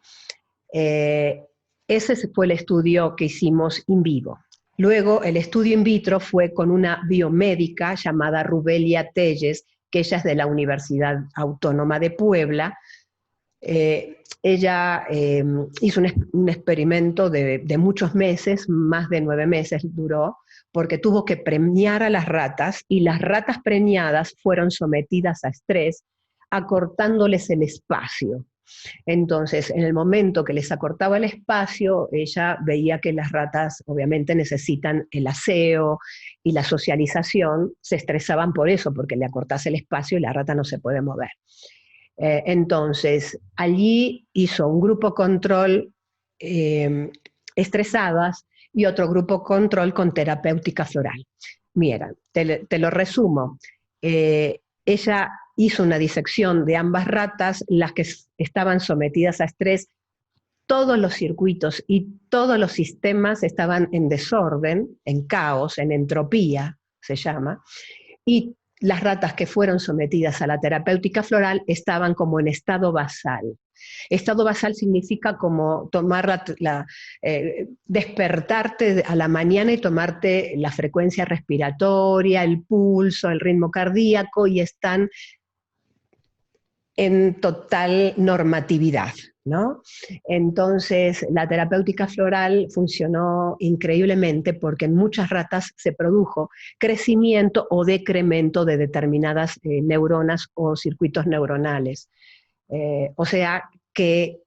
Ese fue el estudio que hicimos in vivo. Luego el estudio in vitro fue con una biomédica llamada Rubelia Telles, que ella es de la Universidad Autónoma de Puebla. Ella hizo un experimento de muchos meses, más de 9 meses duró, porque tuvo que preñar a las ratas, y las ratas preñadas fueron sometidas a estrés, acortándoles el espacio. Entonces, en el momento que les acortaba el espacio, ella veía que las ratas obviamente necesitan el aseo y la socialización, se estresaban por eso, porque le acortase el espacio y la rata no se puede mover. Entonces, allí hizo un grupo control estresadas y otro grupo control con terapéutica floral. Mira, te lo resumo. Ella hizo una disección de ambas ratas, las que estaban sometidas a estrés. Todos los circuitos y todos los sistemas estaban en desorden, en caos, en entropía, se llama, y las ratas que fueron sometidas a la terapéutica floral estaban como en estado basal. Estado basal significa como tomar despertarte a la mañana y tomarte la frecuencia respiratoria, el pulso, el ritmo cardíaco, y están en total normatividad, ¿no? Entonces, la terapéutica floral funcionó increíblemente porque en muchas ratas se produjo crecimiento o decremento de determinadas neuronas o circuitos neuronales. O sea que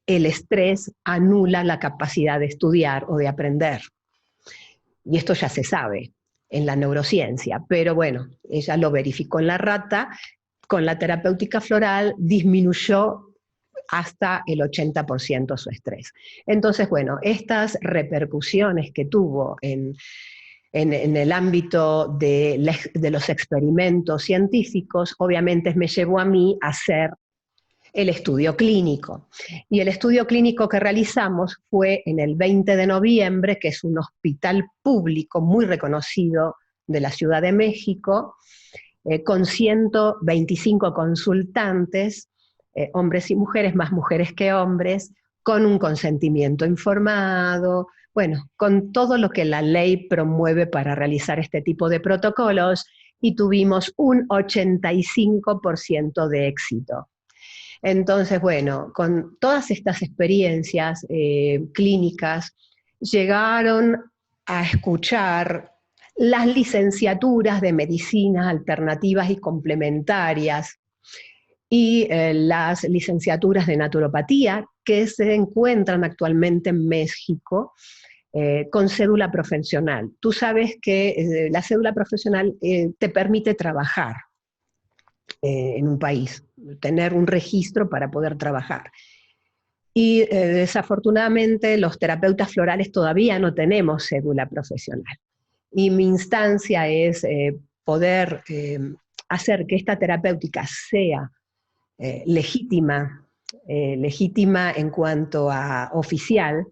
el estrés anula la capacidad de estudiar o de aprender. Y esto ya se sabe en la neurociencia, pero bueno, ella lo verificó en la rata. Con la terapéutica floral disminuyó hasta el 80% su estrés. Entonces, bueno, estas repercusiones que tuvo en el ámbito de los experimentos científicos, obviamente me llevó a mí a hacer el estudio clínico. Y el estudio clínico que realizamos fue en el 20 de noviembre, que es un hospital público muy reconocido de la Ciudad de México, con 125 consultantes, hombres y mujeres, más mujeres que hombres, con un consentimiento informado, bueno, con todo lo que la ley promueve para realizar este tipo de protocolos, y tuvimos un 85% de éxito. Entonces, bueno, con todas estas experiencias clínicas, llegaron a escuchar las licenciaturas de medicinas alternativas y complementarias y las licenciaturas de naturopatía que se encuentran actualmente en México con cédula profesional. Tú sabes que la cédula profesional te permite trabajar en un país, tener un registro para poder trabajar. Y desafortunadamente los terapeutas florales todavía no tenemos cédula profesional. Y mi instancia es poder hacer que esta terapéutica sea legítima en cuanto a oficial,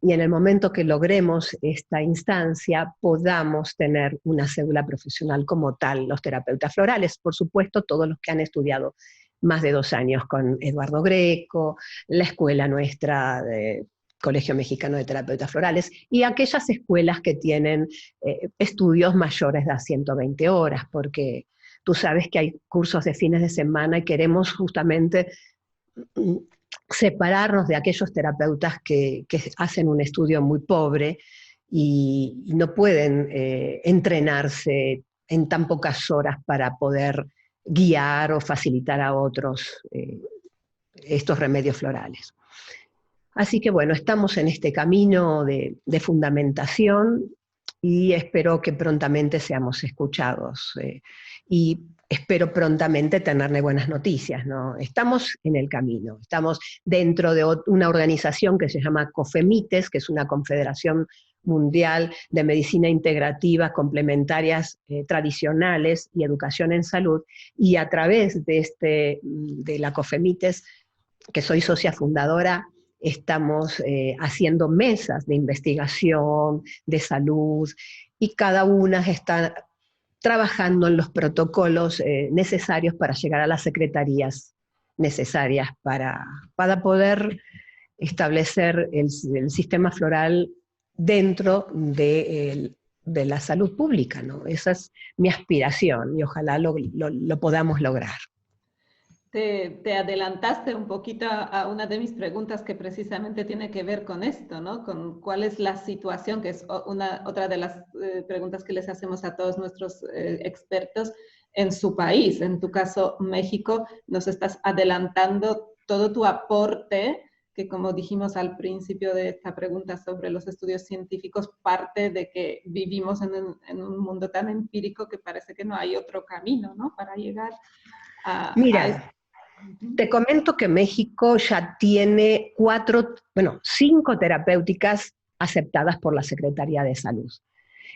y en el momento que logremos esta instancia podamos tener una cédula profesional como tal, los terapeutas florales, por supuesto todos los que han estudiado más de 2 años con Eduardo Greco, la escuela nuestra de Colegio Mexicano de Terapeutas Florales, y aquellas escuelas que tienen estudios mayores de 120 horas, porque tú sabes que hay cursos de fines de semana y queremos justamente separarnos de aquellos terapeutas que hacen un estudio muy pobre y no pueden entrenarse en tan pocas horas para poder guiar o facilitar a otros estos remedios florales. Así que bueno, estamos en este camino de fundamentación y espero que prontamente seamos escuchados. Y espero prontamente tenerle buenas noticias, ¿no? Estamos en el camino, estamos dentro de una organización que se llama COFEMITES, que es una confederación mundial de medicina integrativa, complementarias tradicionales y educación en salud, y a través de la COFEMITES, que soy socia fundadora, estamos haciendo mesas de investigación, de salud, y cada una está trabajando en los protocolos necesarios para llegar a las secretarías necesarias para poder establecer el sistema floral dentro de la salud pública, ¿no? Esa es mi aspiración y ojalá lo podamos lograr. Te adelantaste un poquito a una de mis preguntas que precisamente tiene que ver con esto, ¿no? Con cuál es la situación, que es otra de las preguntas que les hacemos a todos nuestros expertos en su país. En tu caso, México, nos estás adelantando todo tu aporte, que como dijimos al principio de esta pregunta sobre los estudios científicos, parte de que vivimos en un mundo tan empírico que parece que no hay otro camino, ¿no? Para llegar a Mira, te comento que México ya tiene 5 terapéuticas aceptadas por la Secretaría de Salud.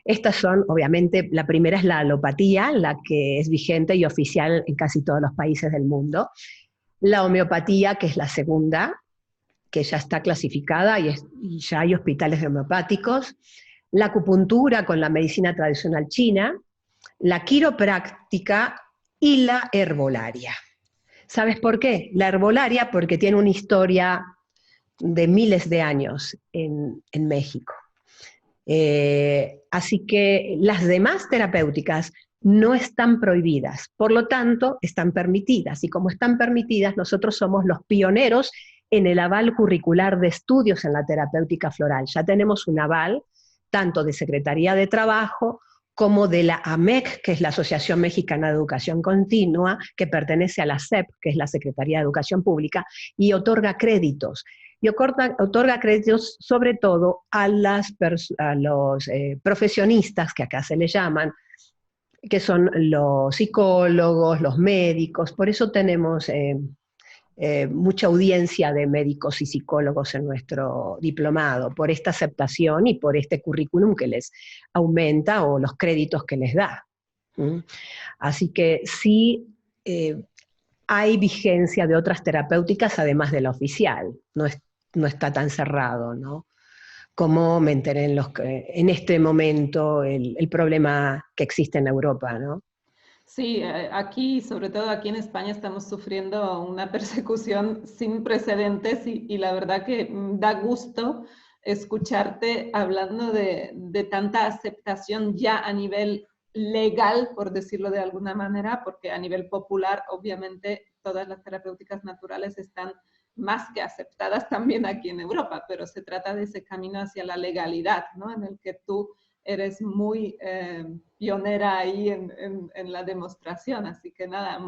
Estas son, obviamente, la primera es la alopatía, la que es vigente y oficial en casi todos los países del mundo. La homeopatía, que es la segunda, que ya está clasificada y ya hay hospitales homeopáticos. La acupuntura con la medicina tradicional china, la quiropráctica y la herbolaria. ¿Sabes por qué? La herbolaria porque tiene una historia de miles de años en México. Así que las demás terapéuticas no están prohibidas, por lo tanto están permitidas, y como están permitidas, nosotros somos los pioneros en el aval curricular de estudios en la terapéutica floral. Ya tenemos un aval tanto de Secretaría de Trabajo como de la AMEC, que es la Asociación Mexicana de Educación Continua, que pertenece a la SEP, que es la Secretaría de Educación Pública, y otorga créditos. Y otorga créditos sobre todo a los profesionistas, que acá se les llaman, que son los psicólogos, los médicos. Por eso tenemos mucha audiencia de médicos y psicólogos en nuestro diplomado, por esta aceptación y por este currículum que les aumenta o los créditos que les da. Así que sí hay vigencia de otras terapéuticas además de la oficial, no está tan cerrado, ¿no? Como me enteré en este momento el problema que existe en Europa, ¿no? Sí, aquí, sobre todo aquí en España, estamos sufriendo una persecución sin precedentes y la verdad que da gusto escucharte hablando de tanta aceptación ya a nivel legal, por decirlo de alguna manera, porque a nivel popular, obviamente, todas las terapéuticas naturales están más que aceptadas también aquí en Europa, pero se trata de ese camino hacia la legalidad, ¿no? En el que tú eres muy pionera ahí en la demostración. Así que nada,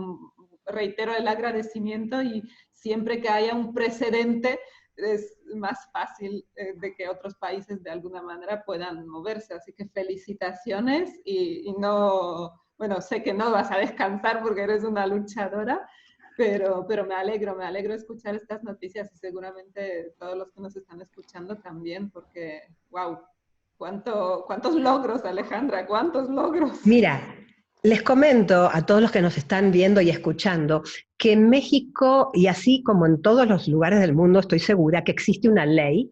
reitero el agradecimiento y siempre que haya un precedente es más fácil de que otros países de alguna manera puedan moverse. Así que felicitaciones y no, bueno, sé que no vas a descansar porque eres una luchadora, pero me alegro escuchar estas noticias y seguramente todos los que nos están escuchando también, porque, wow, ¿cuántos logros, Alejandra? ¿Cuántos logros? Mira, les comento a todos los que nos están viendo y escuchando que en México, y así como en todos los lugares del mundo, estoy segura que existe una ley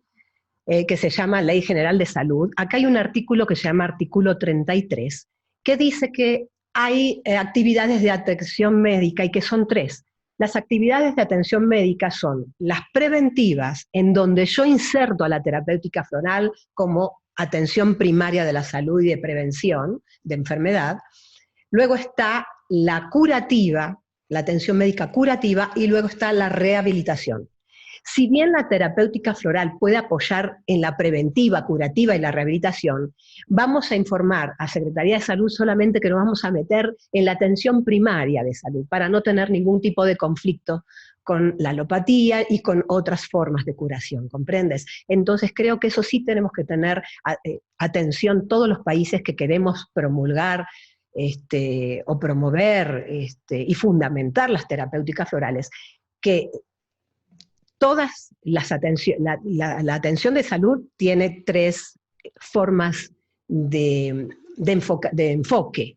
que se llama Ley General de Salud, acá hay un artículo que se llama artículo 33, que dice que hay actividades de atención médica y que son 3. Las actividades de atención médica son las preventivas, en donde yo inserto a la terapéutica floral como atención primaria de la salud y de prevención de enfermedad. Luego está la curativa, la atención médica curativa, y luego está la rehabilitación. Si bien la terapéutica floral puede apoyar en la preventiva, curativa y la rehabilitación, vamos a informar a Secretaría de Salud solamente que nos vamos a meter en la atención primaria de salud, para no tener ningún tipo de conflicto con la alopatía y con otras formas de curación, ¿comprendes? Entonces creo que eso sí tenemos que tener atención todos los países que queremos promulgar o promover y fundamentar las terapéuticas florales, que todas las la atención de salud tiene 3 formas de enfoque: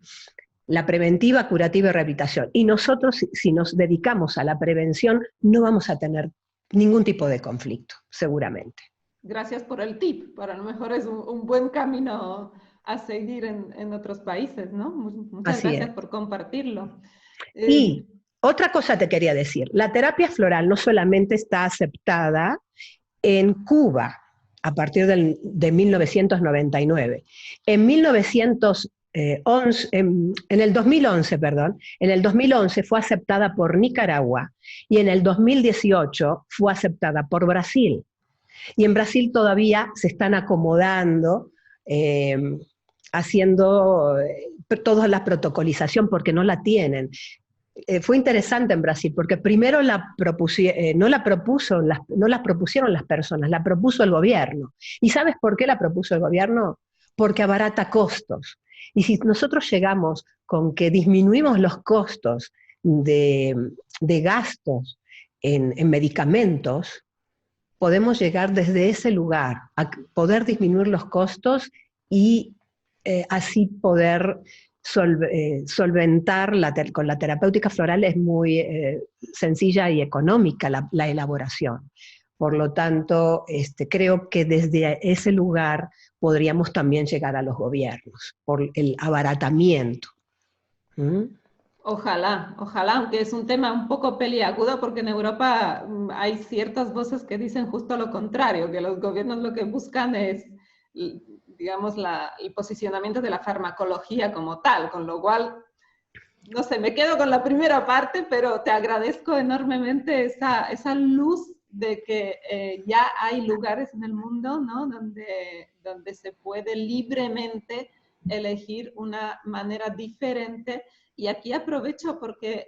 la preventiva, curativa y rehabilitación. Y nosotros, si nos dedicamos a la prevención, no vamos a tener ningún tipo de conflicto, seguramente. Gracias por el tip, para lo mejor es un buen camino a seguir en otros países, ¿no? Muchas Así gracias es. por compartirlo. Y otra cosa te quería decir, la terapia floral no solamente está aceptada en Cuba a partir de 1999. En el 2011, en el 2011 fue aceptada por Nicaragua y en el 2018 fue aceptada por Brasil. Y en Brasil todavía se están acomodando, haciendo toda la protocolización porque no la tienen. Fue interesante en Brasil, porque primero no la propusieron las personas, la propuso el gobierno. ¿Y sabes por qué la propuso el gobierno? Porque abarata costos. Y si nosotros llegamos con que disminuimos los costos de gastos en medicamentos, podemos llegar desde ese lugar a poder disminuir los costos y así poder solventar con la terapéutica floral. Es muy sencilla y económica la elaboración. Por lo tanto, creo que desde ese lugar podríamos también llegar a los gobiernos, por el abaratamiento. ¿Mm? Ojalá, ojalá, aunque es un tema un poco peliagudo porque en Europa hay ciertas voces que dicen justo lo contrario, que los gobiernos lo que buscan es, digamos, el posicionamiento de la farmacología como tal, con lo cual, no sé, me quedo con la primera parte, pero te agradezco enormemente esa luz de que ya hay lugares en el mundo, ¿no? donde se puede libremente elegir una manera diferente. Y aquí aprovecho porque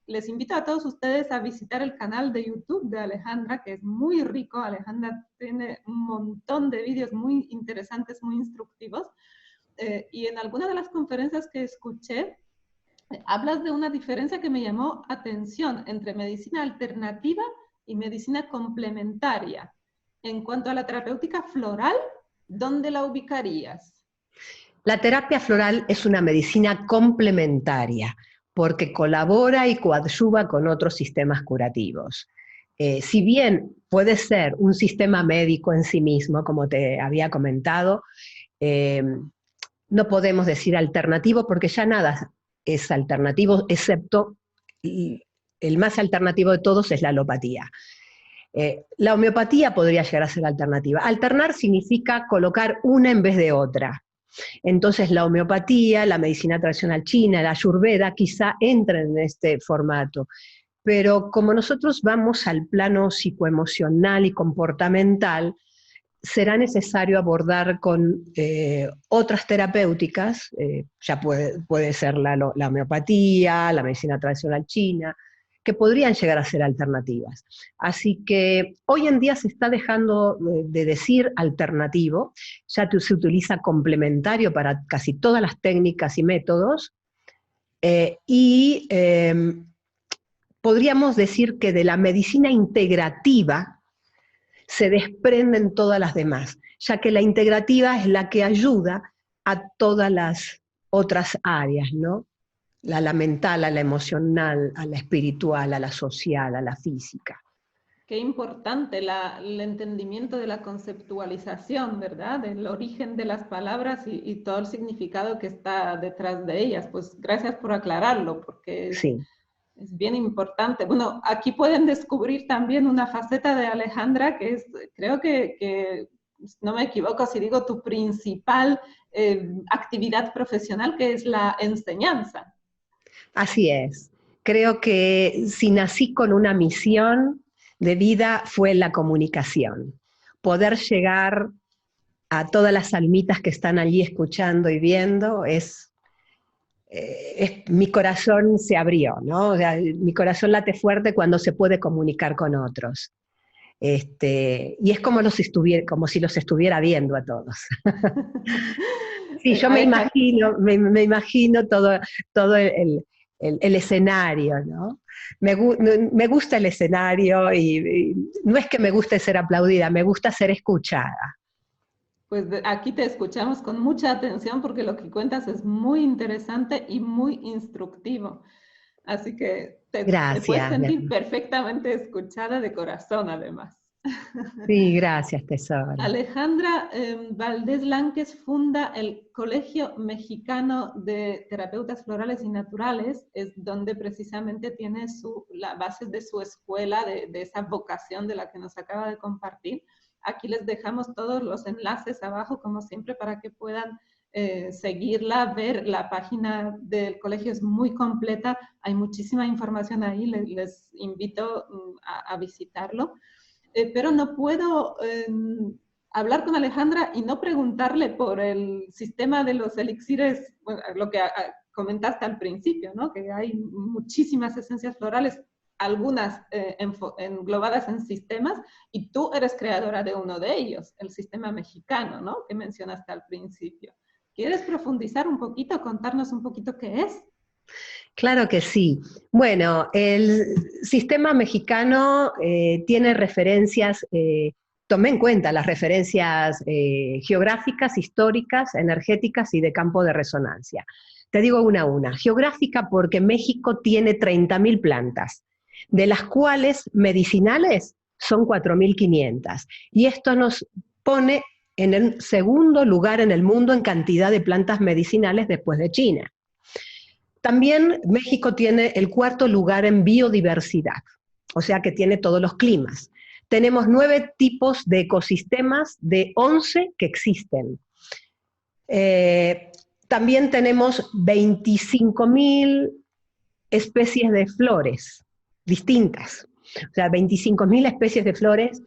les invito a todos ustedes a visitar el canal de YouTube de Alejandra, que es muy rico. Alejandra tiene un montón de vídeos muy interesantes, muy instructivos. Y en alguna de las conferencias que escuché, hablas de una diferencia que me llamó atención entre medicina alternativa y medicina complementaria. En cuanto a la terapéutica floral, ¿dónde la ubicarías? La terapia floral es una medicina complementaria porque colabora y coadyuva con otros sistemas curativos. Si bien puede ser un sistema médico en sí mismo, como te había comentado, no podemos decir alternativo porque ya nada es alternativo, excepto el más alternativo de todos es la alopatía. La homeopatía podría llegar a ser alternativa. Alternar significa colocar una en vez de otra. Entonces la homeopatía, la medicina tradicional china, la ayurveda quizá entren en este formato. Pero como nosotros vamos al plano psicoemocional y comportamental, será necesario abordar con otras terapéuticas, ya puede ser la homeopatía, la medicina tradicional china, que podrían llegar a ser alternativas. Así que hoy en día se está dejando de decir alternativo, ya se utiliza complementario para casi todas las técnicas y métodos, podríamos decir que de la medicina integrativa se desprenden todas las demás, ya que la integrativa es la que ayuda a todas las otras áreas, ¿no? A la mental, a la emocional, a la espiritual, a la social, a la física. Qué importante el entendimiento de la conceptualización, ¿verdad? Del origen de las palabras y todo el significado que está detrás de ellas. Pues gracias por aclararlo, porque Sí. es bien importante. Bueno, aquí pueden descubrir también una faceta de Alejandra que es, creo que no me equivoco si digo, tu principal actividad profesional, que es la enseñanza. Así es. Creo que si nací con una misión de vida fue la comunicación. Poder llegar a todas las almitas que están allí escuchando y viendo mi corazón se abrió, ¿no? O sea, mi corazón late fuerte cuando se puede comunicar con otros. Y es como si los estuviera viendo a todos. Sí, yo me imagino todo el escenario, ¿no? Me gusta el escenario y no es que me guste ser aplaudida, me gusta ser escuchada. Pues aquí te escuchamos con mucha atención porque lo que cuentas es muy interesante y muy instructivo. Así que te puedes Gracias. sentir perfectamente escuchada de corazón, además. Sí, gracias, tesoro. Alejandra Valdés Lánquez funda el Colegio Mexicano de Terapeutas Florales y Naturales, es donde precisamente tiene la base de su escuela, de esa vocación de la que nos acaba de compartir. Aquí les dejamos todos los enlaces abajo, como siempre, para que puedan seguirla, ver la página del colegio, es muy completa, hay muchísima información ahí, les invito a visitarlo. Pero no puedo hablar con Alejandra y no preguntarle por el sistema de los elixires, bueno, lo que comentaste al principio, ¿no? Que hay muchísimas esencias florales, algunas englobadas en sistemas, y tú eres creadora de uno de ellos, el sistema mexicano, ¿no? Que mencionaste al principio. ¿Quieres profundizar un poquito, contarnos un poquito qué es? Claro que sí. Bueno, el sistema mexicano tiene referencias, tomé en cuenta las referencias geográficas, históricas, energéticas y de campo de resonancia. Te digo una a una. Geográfica porque México tiene 30.000 plantas, de las cuales medicinales son 4.500. Y esto nos pone en el segundo lugar en el mundo en cantidad de plantas medicinales después de China. También México tiene el cuarto lugar en biodiversidad, o sea que tiene todos los climas. Tenemos 9 tipos de ecosistemas de 11 que existen. También tenemos 25.000 especies de flores distintas, o sea, 25.000 especies de flores,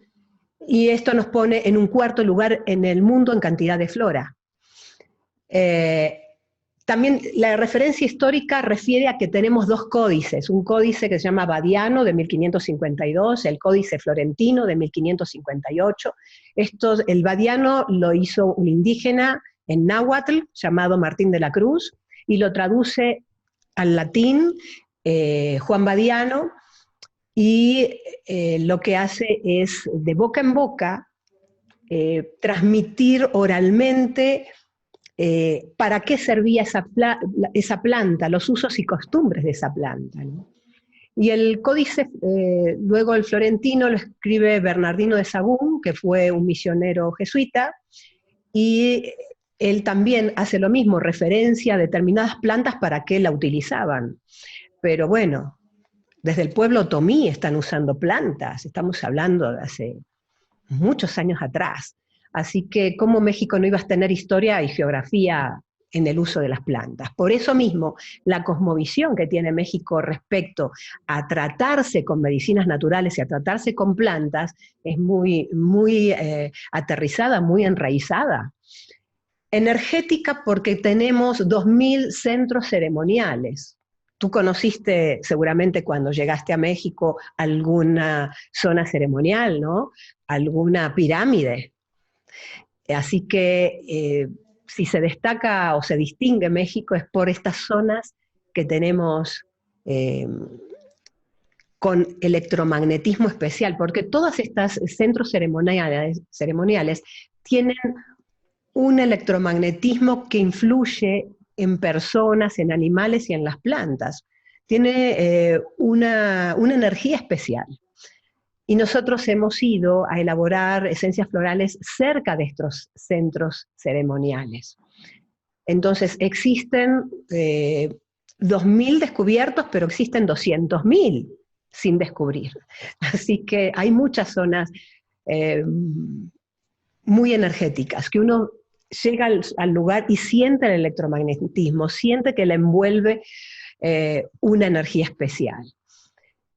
y esto nos pone en un cuarto lugar en el mundo en cantidad de flora. También la referencia histórica refiere a que tenemos 2 códices, un códice que se llama Badiano de 1552, el códice florentino de 1558. El Badiano lo hizo un indígena en náhuatl llamado Martín de la Cruz y lo traduce al latín Juan Badiano, y lo que hace es de boca en boca transmitir oralmente para qué servía esa planta, los usos y costumbres de esa planta, ¿no? Y el códice, luego el florentino lo escribe Bernardino de Sahagún, que fue un misionero jesuita, y él también hace lo mismo, referencia a determinadas plantas para qué la utilizaban. Pero bueno, desde el pueblo otomí están usando plantas, estamos hablando de hace muchos años atrás. Así que, ¿cómo México no iba a tener historia y geografía en el uso de las plantas? Por eso mismo, la cosmovisión que tiene México respecto a tratarse con medicinas naturales y a tratarse con plantas es muy, muy aterrizada, muy enraizada. Energética porque tenemos 2.000 centros ceremoniales. Tú conociste seguramente cuando llegaste a México alguna zona ceremonial, ¿no? Alguna pirámide. Así que si se destaca o se distingue México es por estas zonas que tenemos con electromagnetismo especial, porque todos estos centros ceremoniales tienen un electromagnetismo que influye en personas, en animales y en las plantas. Tiene una energía especial. Y nosotros hemos ido a elaborar esencias florales cerca de estos centros ceremoniales. Entonces existen 2.000 descubiertos, pero existen 200.000 sin descubrir. Así que hay muchas zonas muy energéticas, que uno llega al lugar y siente el electromagnetismo, siente que le envuelve una energía especial.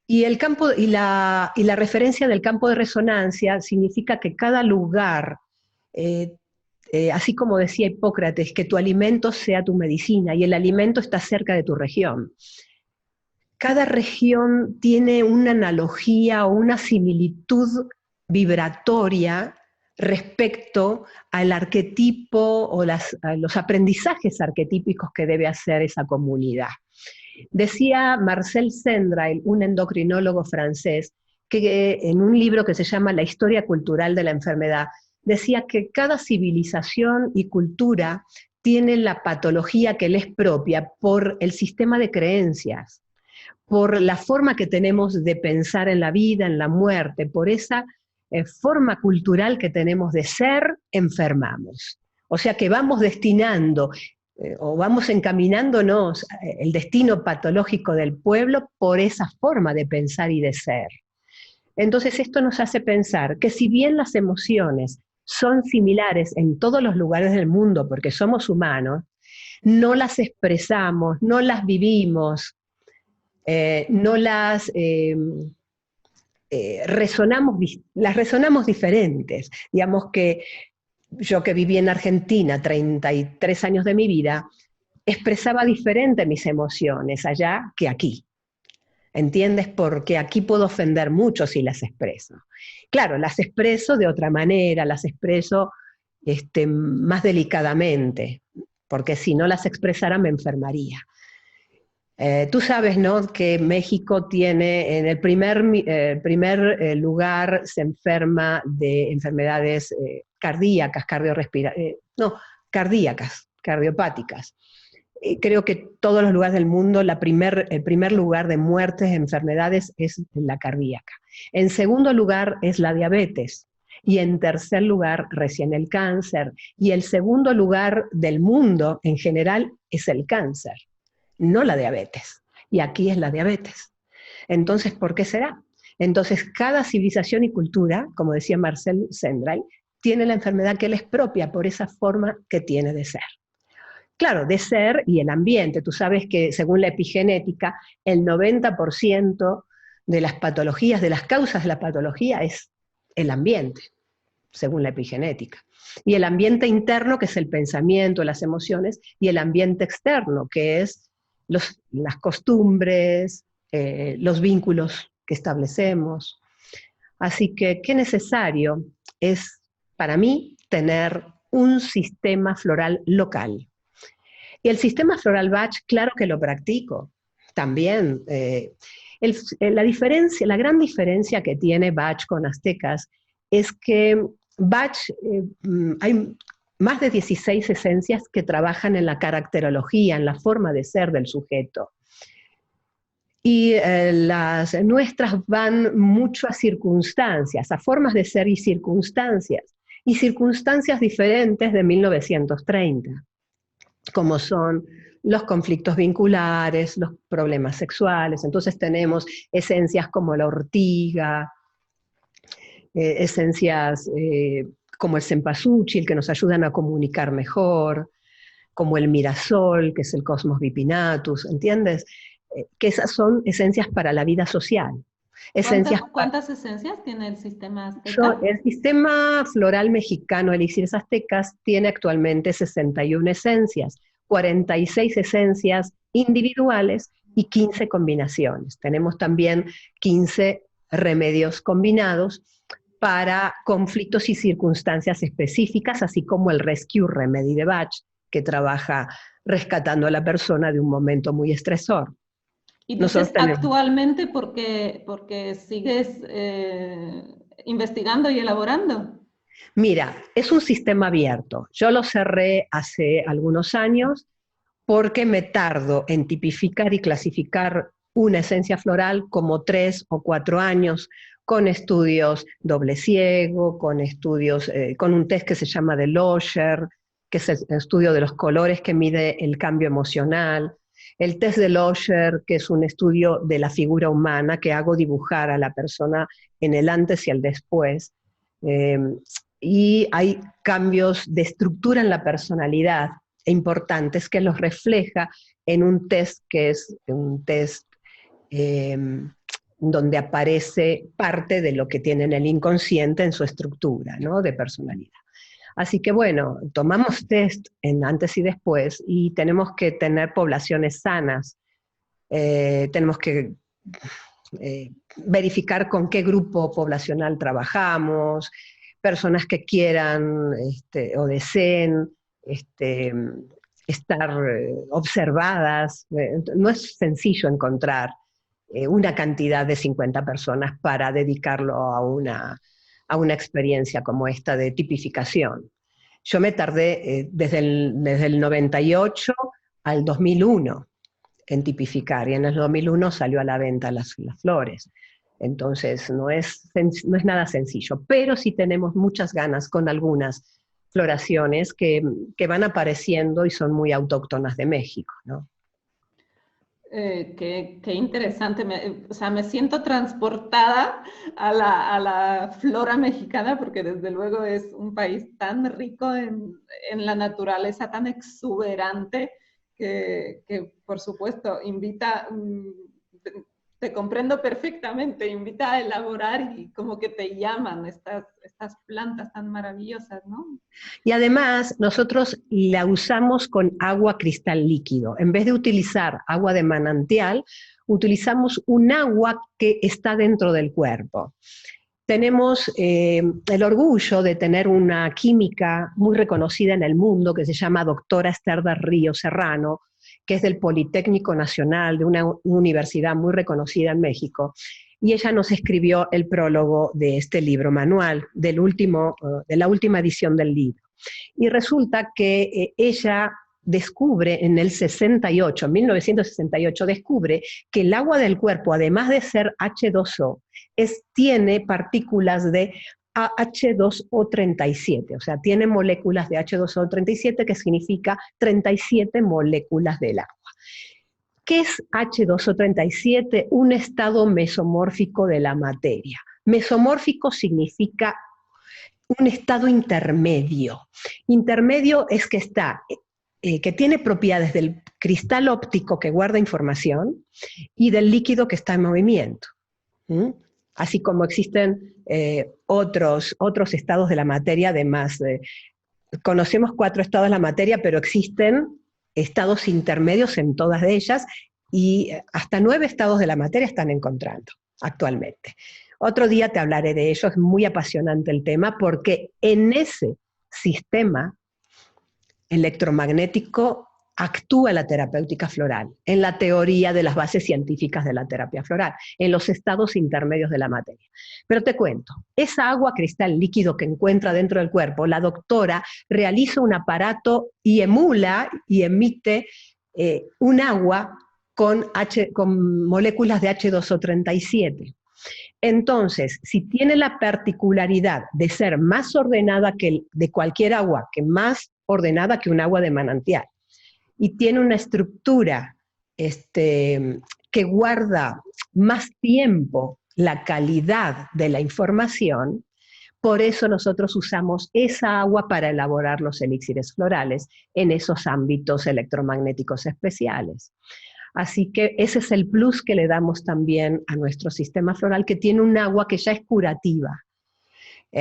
Y el campo, y la referencia del campo de resonancia significa que cada lugar, así como decía Hipócrates, que tu alimento sea tu medicina, y el alimento está cerca de tu región. Cada región tiene una analogía o una similitud vibratoria respecto al arquetipo o a los aprendizajes arquetípicos que debe hacer esa comunidad. Decía Marcel Sendrail, un endocrinólogo francés, que en un libro que se llama La historia cultural de la enfermedad, decía que cada civilización y cultura tiene la patología que le es propia por el sistema de creencias, por la forma que tenemos de pensar en la vida, en la muerte, por esa forma cultural que tenemos de ser, enfermamos. O sea que vamos destinando o vamos encaminándonos el destino patológico del pueblo por esa forma de pensar y de ser. Entonces esto nos hace pensar que si bien las emociones son similares en todos los lugares del mundo porque somos humanos, no las expresamos, no las vivimos, no las las resonamos diferentes. Digamos que yo que viví en Argentina 33 años de mi vida, expresaba diferente mis emociones allá que aquí. ¿Entiendes? Porque aquí puedo ofender mucho si las expreso. Claro, las expreso de otra manera, las expreso más delicadamente, porque si no las expresara me enfermaría. Tú sabes, ¿no?, que México tiene, en el primer lugar se enferma de enfermedades cardíacas, cardíacas, cardiopáticas. Creo que todos los lugares del mundo el primer lugar de muertes de enfermedades es la cardíaca. En segundo lugar es la diabetes. Y en tercer lugar recién el cáncer. Y el segundo lugar del mundo en general es el cáncer, no la diabetes. Y aquí es la diabetes. Entonces, ¿por qué será? Entonces, cada civilización y cultura, como decía Marcel Sendrail, tiene la enfermedad que le es propia por esa forma que tiene de ser. Claro, de ser y el ambiente. Tú sabes que según la epigenética, el 90% de las patologías, de las causas de la patología es el ambiente, según la epigenética. Y el ambiente interno, que es el pensamiento, las emociones, y el ambiente externo, que es las costumbres, los vínculos que establecemos. Así que qué necesario es para mí tener un sistema floral local. Y el sistema floral Bach, claro que lo practico también. La gran diferencia que tiene Bach con aztecas es que Bach, hay más de 16 esencias que trabajan en la caracterología, en la forma de ser del sujeto. Y las nuestras van mucho a circunstancias, a formas de ser y circunstancias diferentes de 1930, como son los conflictos vinculares, los problemas sexuales. Entonces tenemos esencias como la ortiga, esencias como el cempasúchil, que nos ayudan a comunicar mejor, como el mirasol, que es el Cosmos bipinatus, ¿entiendes? Que esas son esencias para la vida social. ¿Cuántas esencias tiene el sistema azteca? El sistema floral mexicano Elixires Aztecas tiene actualmente 61 esencias, 46 esencias individuales y 15 combinaciones. Tenemos también 15 remedios combinados para conflictos y circunstancias específicas, así como el Rescue Remedy de Bach, que trabaja rescatando a la persona de un momento muy estresor. Y dices actualmente porque sigues investigando y elaborando. Mira, es un sistema abierto. Yo lo cerré hace algunos años porque me tardo en tipificar y clasificar una esencia floral como 3 o 4 años, con estudios doble ciego, con estudios, con un test que se llama de Loescher, que es el estudio de los colores que mide el cambio emocional, el test de Loescher, que es un estudio de la figura humana, que hago dibujar a la persona en el antes y el después, y hay cambios de estructura en la personalidad importantes que los refleja en un test que es un test donde aparece parte de lo que tiene en el inconsciente en su estructura, ¿no?, de personalidad. Así que bueno, tomamos test en antes y después y tenemos que tener poblaciones sanas, tenemos que verificar con qué grupo poblacional trabajamos, personas que quieran o deseen estar observadas. No es sencillo encontrar una cantidad de 50 personas para dedicarlo a una experiencia como esta de tipificación. Yo me tardé desde el 98 al 2001 en tipificar, y en el 2001 salió a la venta las flores. Entonces no es nada sencillo, pero sí tenemos muchas ganas con algunas floraciones que van apareciendo y son muy autóctonas de México, ¿no? Qué interesante, o sea, me siento transportada a la flora mexicana, porque desde luego es un país tan rico en la naturaleza, tan exuberante, que por supuesto invita, te comprendo perfectamente, invita a elaborar y como que te llaman estas plantas tan maravillosas, ¿no? Y además nosotros la usamos con agua cristal líquido. En vez de utilizar agua de manantial, utilizamos un agua que está dentro del cuerpo. Tenemos el orgullo de tener una química muy reconocida en el mundo que se llama doctora Esther del Río Serrano, que es del Politécnico Nacional, de una universidad muy reconocida en México, y ella nos escribió el prólogo de este libro manual, de la última edición del libro. Y resulta que ella descubre en el 68, 1968, descubre que el agua del cuerpo, además de ser H2O, tiene partículas de H2O37, o sea, tiene moléculas de H2O37, que significa 37 moléculas del agua. ¿Qué es H2O37? Un estado mesomórfico de la materia. Mesomórfico significa un estado intermedio. Intermedio es que que tiene propiedades del cristal óptico que guarda información y del líquido que está en movimiento. Así como existen otros estados de la materia, además conocemos 4 estados de la materia, pero existen estados intermedios en todas de ellas, y hasta 9 estados de la materia están encontrando actualmente. Otro día te hablaré de ello, es muy apasionante el tema, porque en ese sistema electromagnético actúa la terapéutica floral, en la teoría de las bases científicas de la terapia floral, en los estados intermedios de la materia. Pero te cuento, esa agua cristal líquido que encuentra dentro del cuerpo, la doctora realiza un aparato y emula y emite un agua con moléculas de H2O37. Entonces, si tiene la particularidad de ser más ordenada que de cualquier agua, que más ordenada que un agua de manantial, y tiene una estructura que guarda más tiempo la calidad de la información, por eso nosotros usamos esa agua para elaborar los elixires florales en esos ámbitos electromagnéticos especiales. Así que ese es el plus que le damos también a nuestro sistema floral, que tiene un agua que ya es curativa.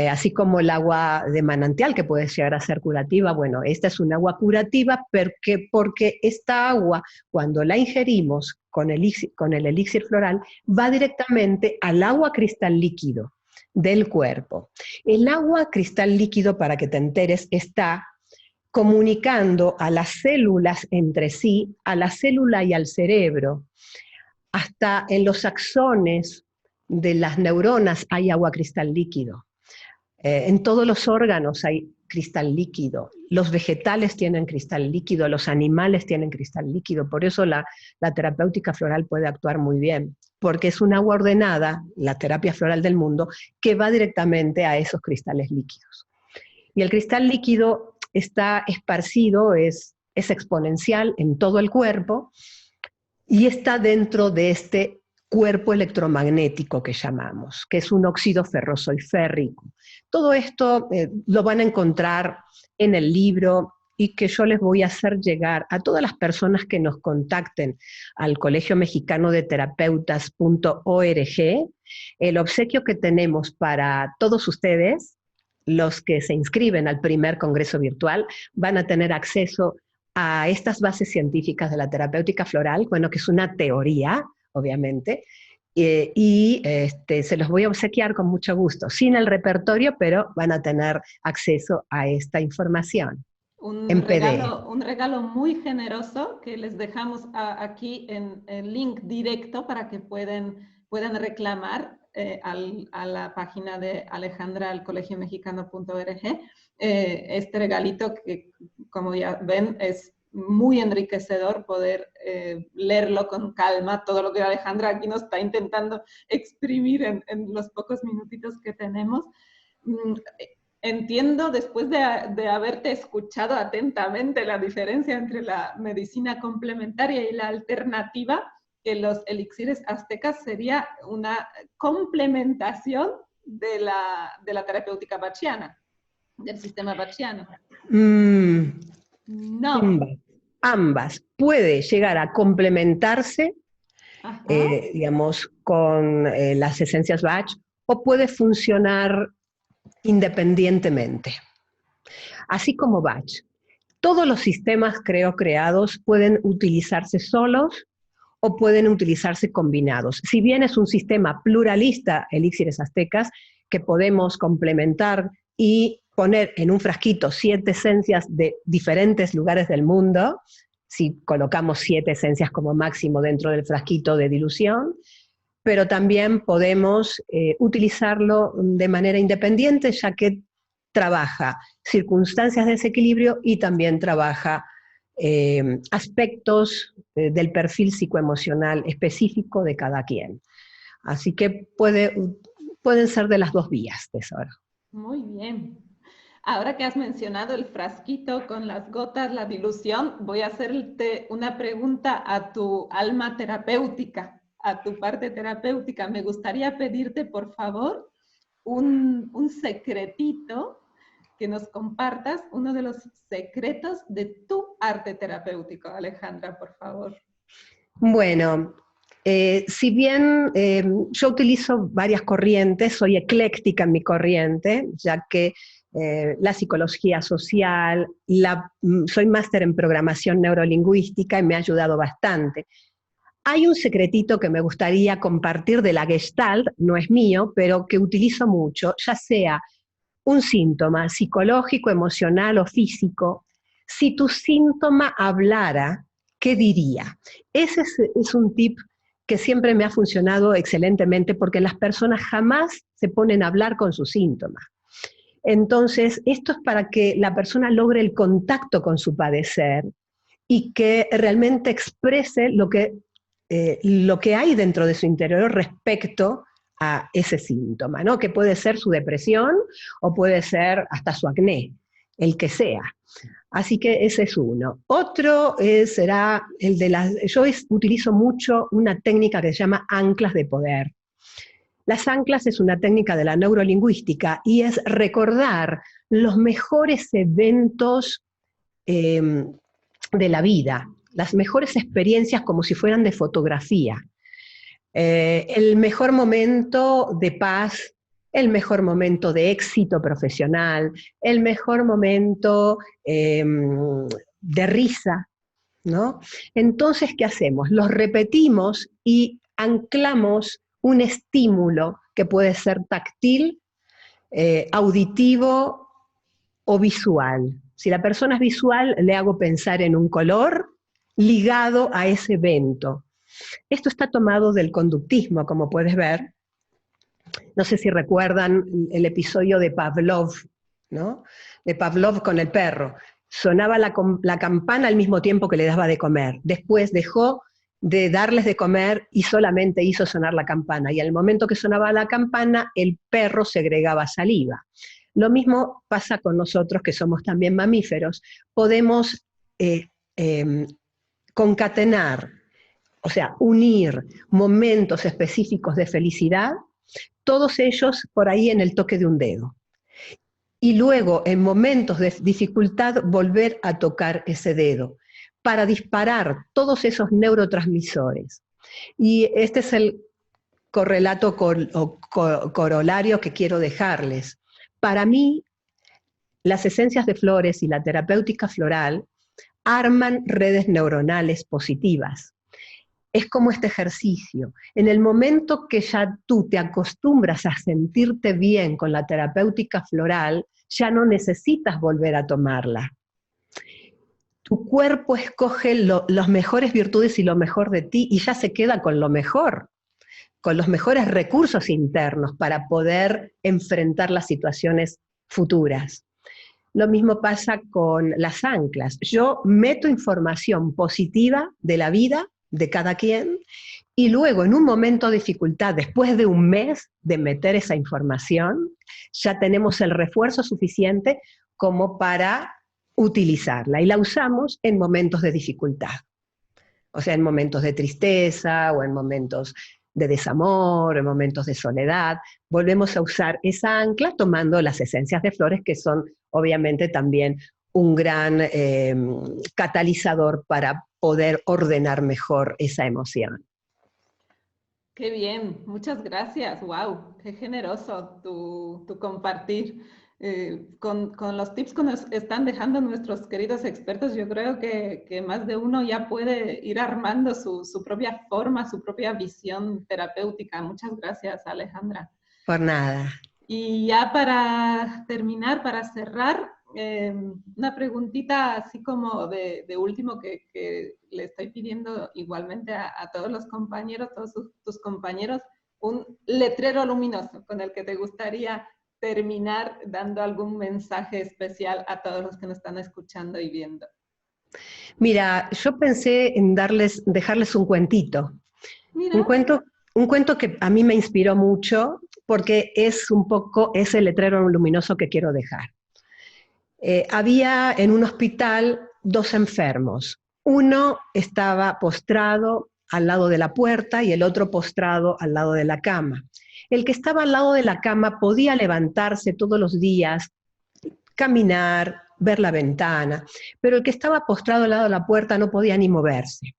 Así como el agua de manantial, que puede llegar a ser curativa, bueno, esta es un agua curativa porque esta agua, cuando la ingerimos con el elixir floral, va directamente al agua cristal líquido del cuerpo. El agua cristal líquido, para que te enteres, está comunicando a las células entre sí, a la célula y al cerebro. Hasta en los axones de las neuronas hay agua cristal líquido. En todos los órganos hay cristal líquido. Los vegetales tienen cristal líquido, los animales tienen cristal líquido. Por eso la terapéutica floral puede actuar muy bien porque es un agua ordenada, la terapia floral del mundo, que va directamente a esos cristales líquidos. Y el cristal líquido está esparcido, es exponencial en todo el cuerpo, y está dentro de este cuerpo electromagnético que llamamos, que es un óxido ferroso y férrico. Todo esto lo van a encontrar en el libro, y que yo les voy a hacer llegar a todas las personas que nos contacten al Colegio Mexicano de Terapeutas.org, el obsequio que tenemos para todos ustedes, los que se inscriben al primer congreso virtual, van a tener acceso a estas bases científicas de la terapéutica floral, bueno, que es una teoría, obviamente, se los voy a obsequiar con mucho gusto, sin el repertorio, pero van a tener acceso a esta información. Un regalo muy generoso que les dejamos aquí en el link directo para que puedan reclamar a la página de Alejandra al colegiomexicano.org. Este regalito que, como ya ven, es muy enriquecedor poder leerlo con calma, todo lo que Alejandra aquí nos está intentando exprimir en los pocos minutitos que tenemos. Entiendo, después de haberte escuchado atentamente, la diferencia entre la medicina complementaria y la alternativa, que los elixires aztecas sería una complementación de la terapéutica bachiana, del sistema bachiano. No. Ambas. Puede llegar a complementarse, digamos, con las esencias Bach, o puede funcionar independientemente. Así como Bach. Todos los sistemas, creo, creados pueden utilizarse solos o pueden utilizarse combinados. Si bien es un sistema pluralista, elixires aztecas, que podemos complementar y poner en un frasquito 7 esencias de diferentes lugares del mundo, si colocamos 7 esencias como máximo dentro del frasquito de dilución, pero también podemos utilizarlo de manera independiente, ya que trabaja circunstancias de desequilibrio y también trabaja aspectos del perfil psicoemocional específico de cada quien. Así que pueden ser de las dos vías, tesoro. Muy bien. Ahora que has mencionado el frasquito con las gotas, la dilución, voy a hacerte una pregunta a tu alma terapéutica, a tu parte terapéutica. Me gustaría pedirte, por favor, un secretito, que nos compartas uno de los secretos de tu arte terapéutico, Alejandra, por favor. Bueno, si bien yo utilizo varias corrientes, soy ecléctica en mi corriente, ya que la psicología social, soy máster en programación neurolingüística y me ha ayudado bastante. Hay un secretito que me gustaría compartir de la Gestalt, no es mío, pero que utilizo mucho, ya sea un síntoma psicológico, emocional o físico. Si tu síntoma hablara, ¿qué diría? Ese es un tip que siempre me ha funcionado excelentemente, porque las personas jamás se ponen a hablar con sus síntomas. Entonces, esto es para que la persona logre el contacto con su padecer y que realmente exprese lo que hay dentro de su interior respecto a ese síntoma, ¿no? Que puede ser su depresión o puede ser hasta su acné, el que sea. Así que ese es uno. Otro será el de yo utilizo mucho una técnica que se llama anclas de poder. Las anclas es una técnica de la neurolingüística y es recordar los mejores eventos de la vida, las mejores experiencias como si fueran de fotografía. El mejor momento de paz, el mejor momento de éxito profesional, el mejor momento de risa, ¿no? Entonces, ¿qué hacemos? Los repetimos y anclamos un estímulo que puede ser táctil, auditivo o visual. Si la persona es visual, le hago pensar en un color ligado a ese evento. Esto está tomado del conductismo, como puedes ver. No sé si recuerdan el episodio de Pavlov, ¿no? De Pavlov con el perro. Sonaba la campana al mismo tiempo que le daba de comer. Después dejó de darles de comer y solamente hizo sonar la campana. Y al momento que sonaba la campana, el perro segregaba saliva. Lo mismo pasa con nosotros, que somos también mamíferos. Podemos concatenar, o sea, unir momentos específicos de felicidad, todos ellos por ahí en el toque de un dedo. Y luego, en momentos de dificultad, volver a tocar ese dedo para disparar todos esos neurotransmisores. Y este es el correlato corolario que quiero dejarles. Para mí, las esencias de flores y la terapéutica floral arman redes neuronales positivas. Es como este ejercicio. En el momento que ya tú te acostumbras a sentirte bien con la terapéutica floral, ya no necesitas volver a tomarla. Tu cuerpo escoge las mejores virtudes y lo mejor de ti y ya se queda con lo mejor, con los mejores recursos internos para poder enfrentar las situaciones futuras. Lo mismo pasa con las anclas. Yo meto información positiva de la vida de cada quien y luego en un momento de dificultad, después de un mes de meter esa información, ya tenemos el refuerzo suficiente como para utilizarla y la usamos en momentos de dificultad. O sea, en momentos de tristeza o en momentos de desamor, en momentos de soledad, volvemos a usar esa ancla tomando las esencias de flores que son obviamente también un gran catalizador para poder ordenar mejor esa emoción. Qué bien, muchas gracias. Wow, qué generoso tu compartir. Con los tips que nos están dejando nuestros queridos expertos, yo creo que más de uno ya puede ir armando su propia forma, su propia visión terapéutica. Muchas gracias, Alejandra. Por nada. Y ya para terminar, para cerrar, una preguntita así como de último que le estoy pidiendo igualmente a todos los compañeros, todos tus compañeros, un letrero luminoso con el que te gustaría terminar dando algún mensaje especial a todos los que nos están escuchando y viendo. Mira, yo pensé en dejarles un cuentito. Mira. Un cuento que a mí me inspiró mucho porque es un poco ese letrero luminoso que quiero dejar. Había en un hospital 2 enfermos. Uno estaba postrado al lado de la puerta y el otro postrado al lado de la cama. El que estaba al lado de la cama podía levantarse todos los días, caminar, ver la ventana, pero el que estaba postrado al lado de la puerta no podía ni moverse.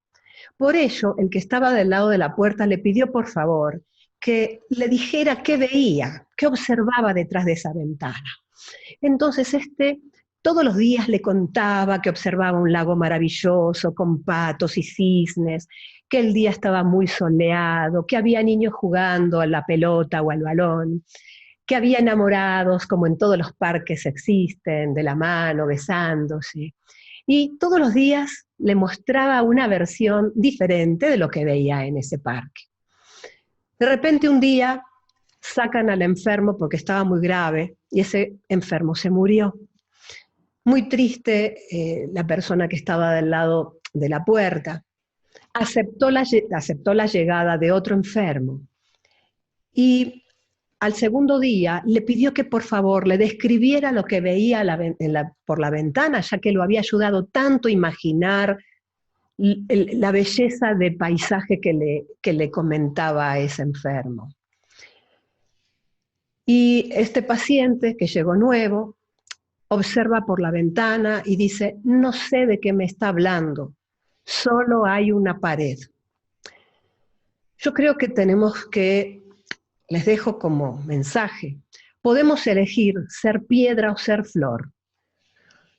Por ello, el que estaba del lado de la puerta le pidió por favor que le dijera qué veía, qué observaba detrás de esa ventana. Entonces todos los días le contaba que observaba un lago maravilloso con patos y cisnes, que el día estaba muy soleado, que había niños jugando a la pelota o al balón, que había enamorados como en todos los parques existen, de la mano, besándose. Y todos los días le mostraba una versión diferente de lo que veía en ese parque. De repente un día sacan al enfermo porque estaba muy grave y ese enfermo se murió. Muy triste, la persona que estaba del lado de la puerta aceptó la llegada de otro enfermo y al segundo día le pidió que por favor le describiera lo que veía por la ventana, ya que lo había ayudado tanto a imaginar la belleza de paisaje que le comentaba a ese enfermo. Y este paciente que llegó nuevo observa por la ventana y dice, no sé de qué me está hablando, solo hay una pared. Yo creo que tenemos que, les dejo como mensaje, podemos elegir ser piedra o ser flor,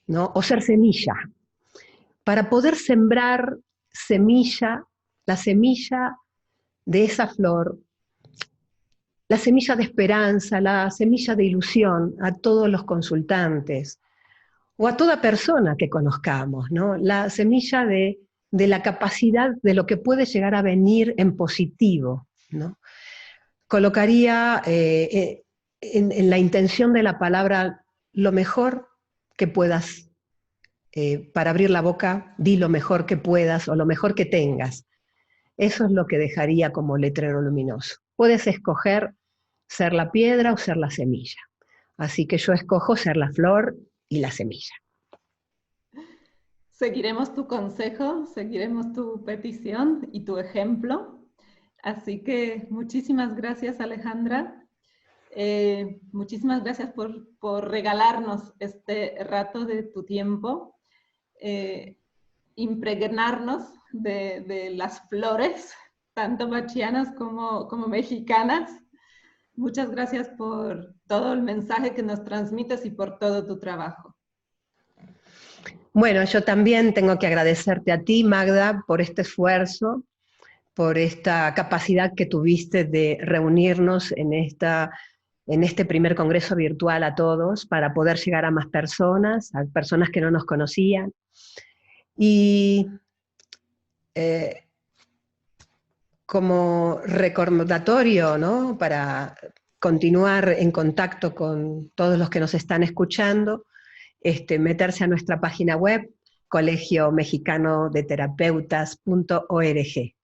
¿no? O ser semilla. Para poder sembrar la semilla de esa flor, la semilla de esperanza, la semilla de ilusión a todos los consultantes o a toda persona que conozcamos, ¿no? La semilla de la capacidad de lo que puede llegar a venir en positivo, ¿no? Colocaría en la intención de la palabra lo mejor que puedas. Para abrir la boca, di lo mejor que puedas o lo mejor que tengas. Eso es lo que dejaría como letrero luminoso. Puedes escoger ser la piedra o ser la semilla. Así que yo escojo ser la flor y la semilla. Seguiremos tu consejo, seguiremos tu petición y tu ejemplo. Así que muchísimas gracias, Alejandra. Muchísimas gracias por regalarnos este rato de tu tiempo, impregnarnos de las flores, tanto bachianas como mexicanas. Muchas gracias por todo el mensaje que nos transmites y por todo tu trabajo. Bueno, yo también tengo que agradecerte a ti, Magda, por este esfuerzo, por esta capacidad que tuviste de reunirnos en este primer congreso virtual a todos para poder llegar a más personas, a personas que no nos conocían. Y como recordatorio, ¿no?, para continuar en contacto con todos los que nos están escuchando, meterse a nuestra página web, colegiomexicanodeterapieutas.org.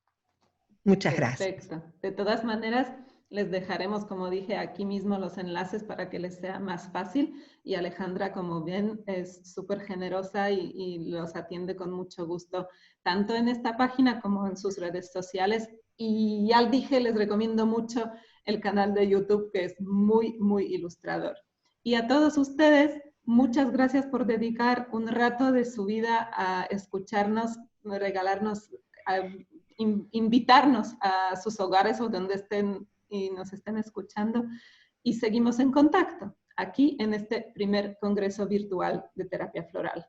Muchas gracias. Perfecto. De todas maneras, les dejaremos, como dije, aquí mismo los enlaces para que les sea más fácil. Y Alejandra, como ven, es súper generosa y los atiende con mucho gusto, tanto en esta página como en sus redes sociales. Y ya dije, les recomiendo mucho el canal de YouTube, que es muy, muy ilustrador. Y a todos ustedes, muchas gracias por dedicar un rato de su vida a escucharnos, regalarnos, invitarnos a sus hogares o donde estén y nos estén escuchando. Y seguimos en contacto aquí en este primer congreso virtual de terapia floral.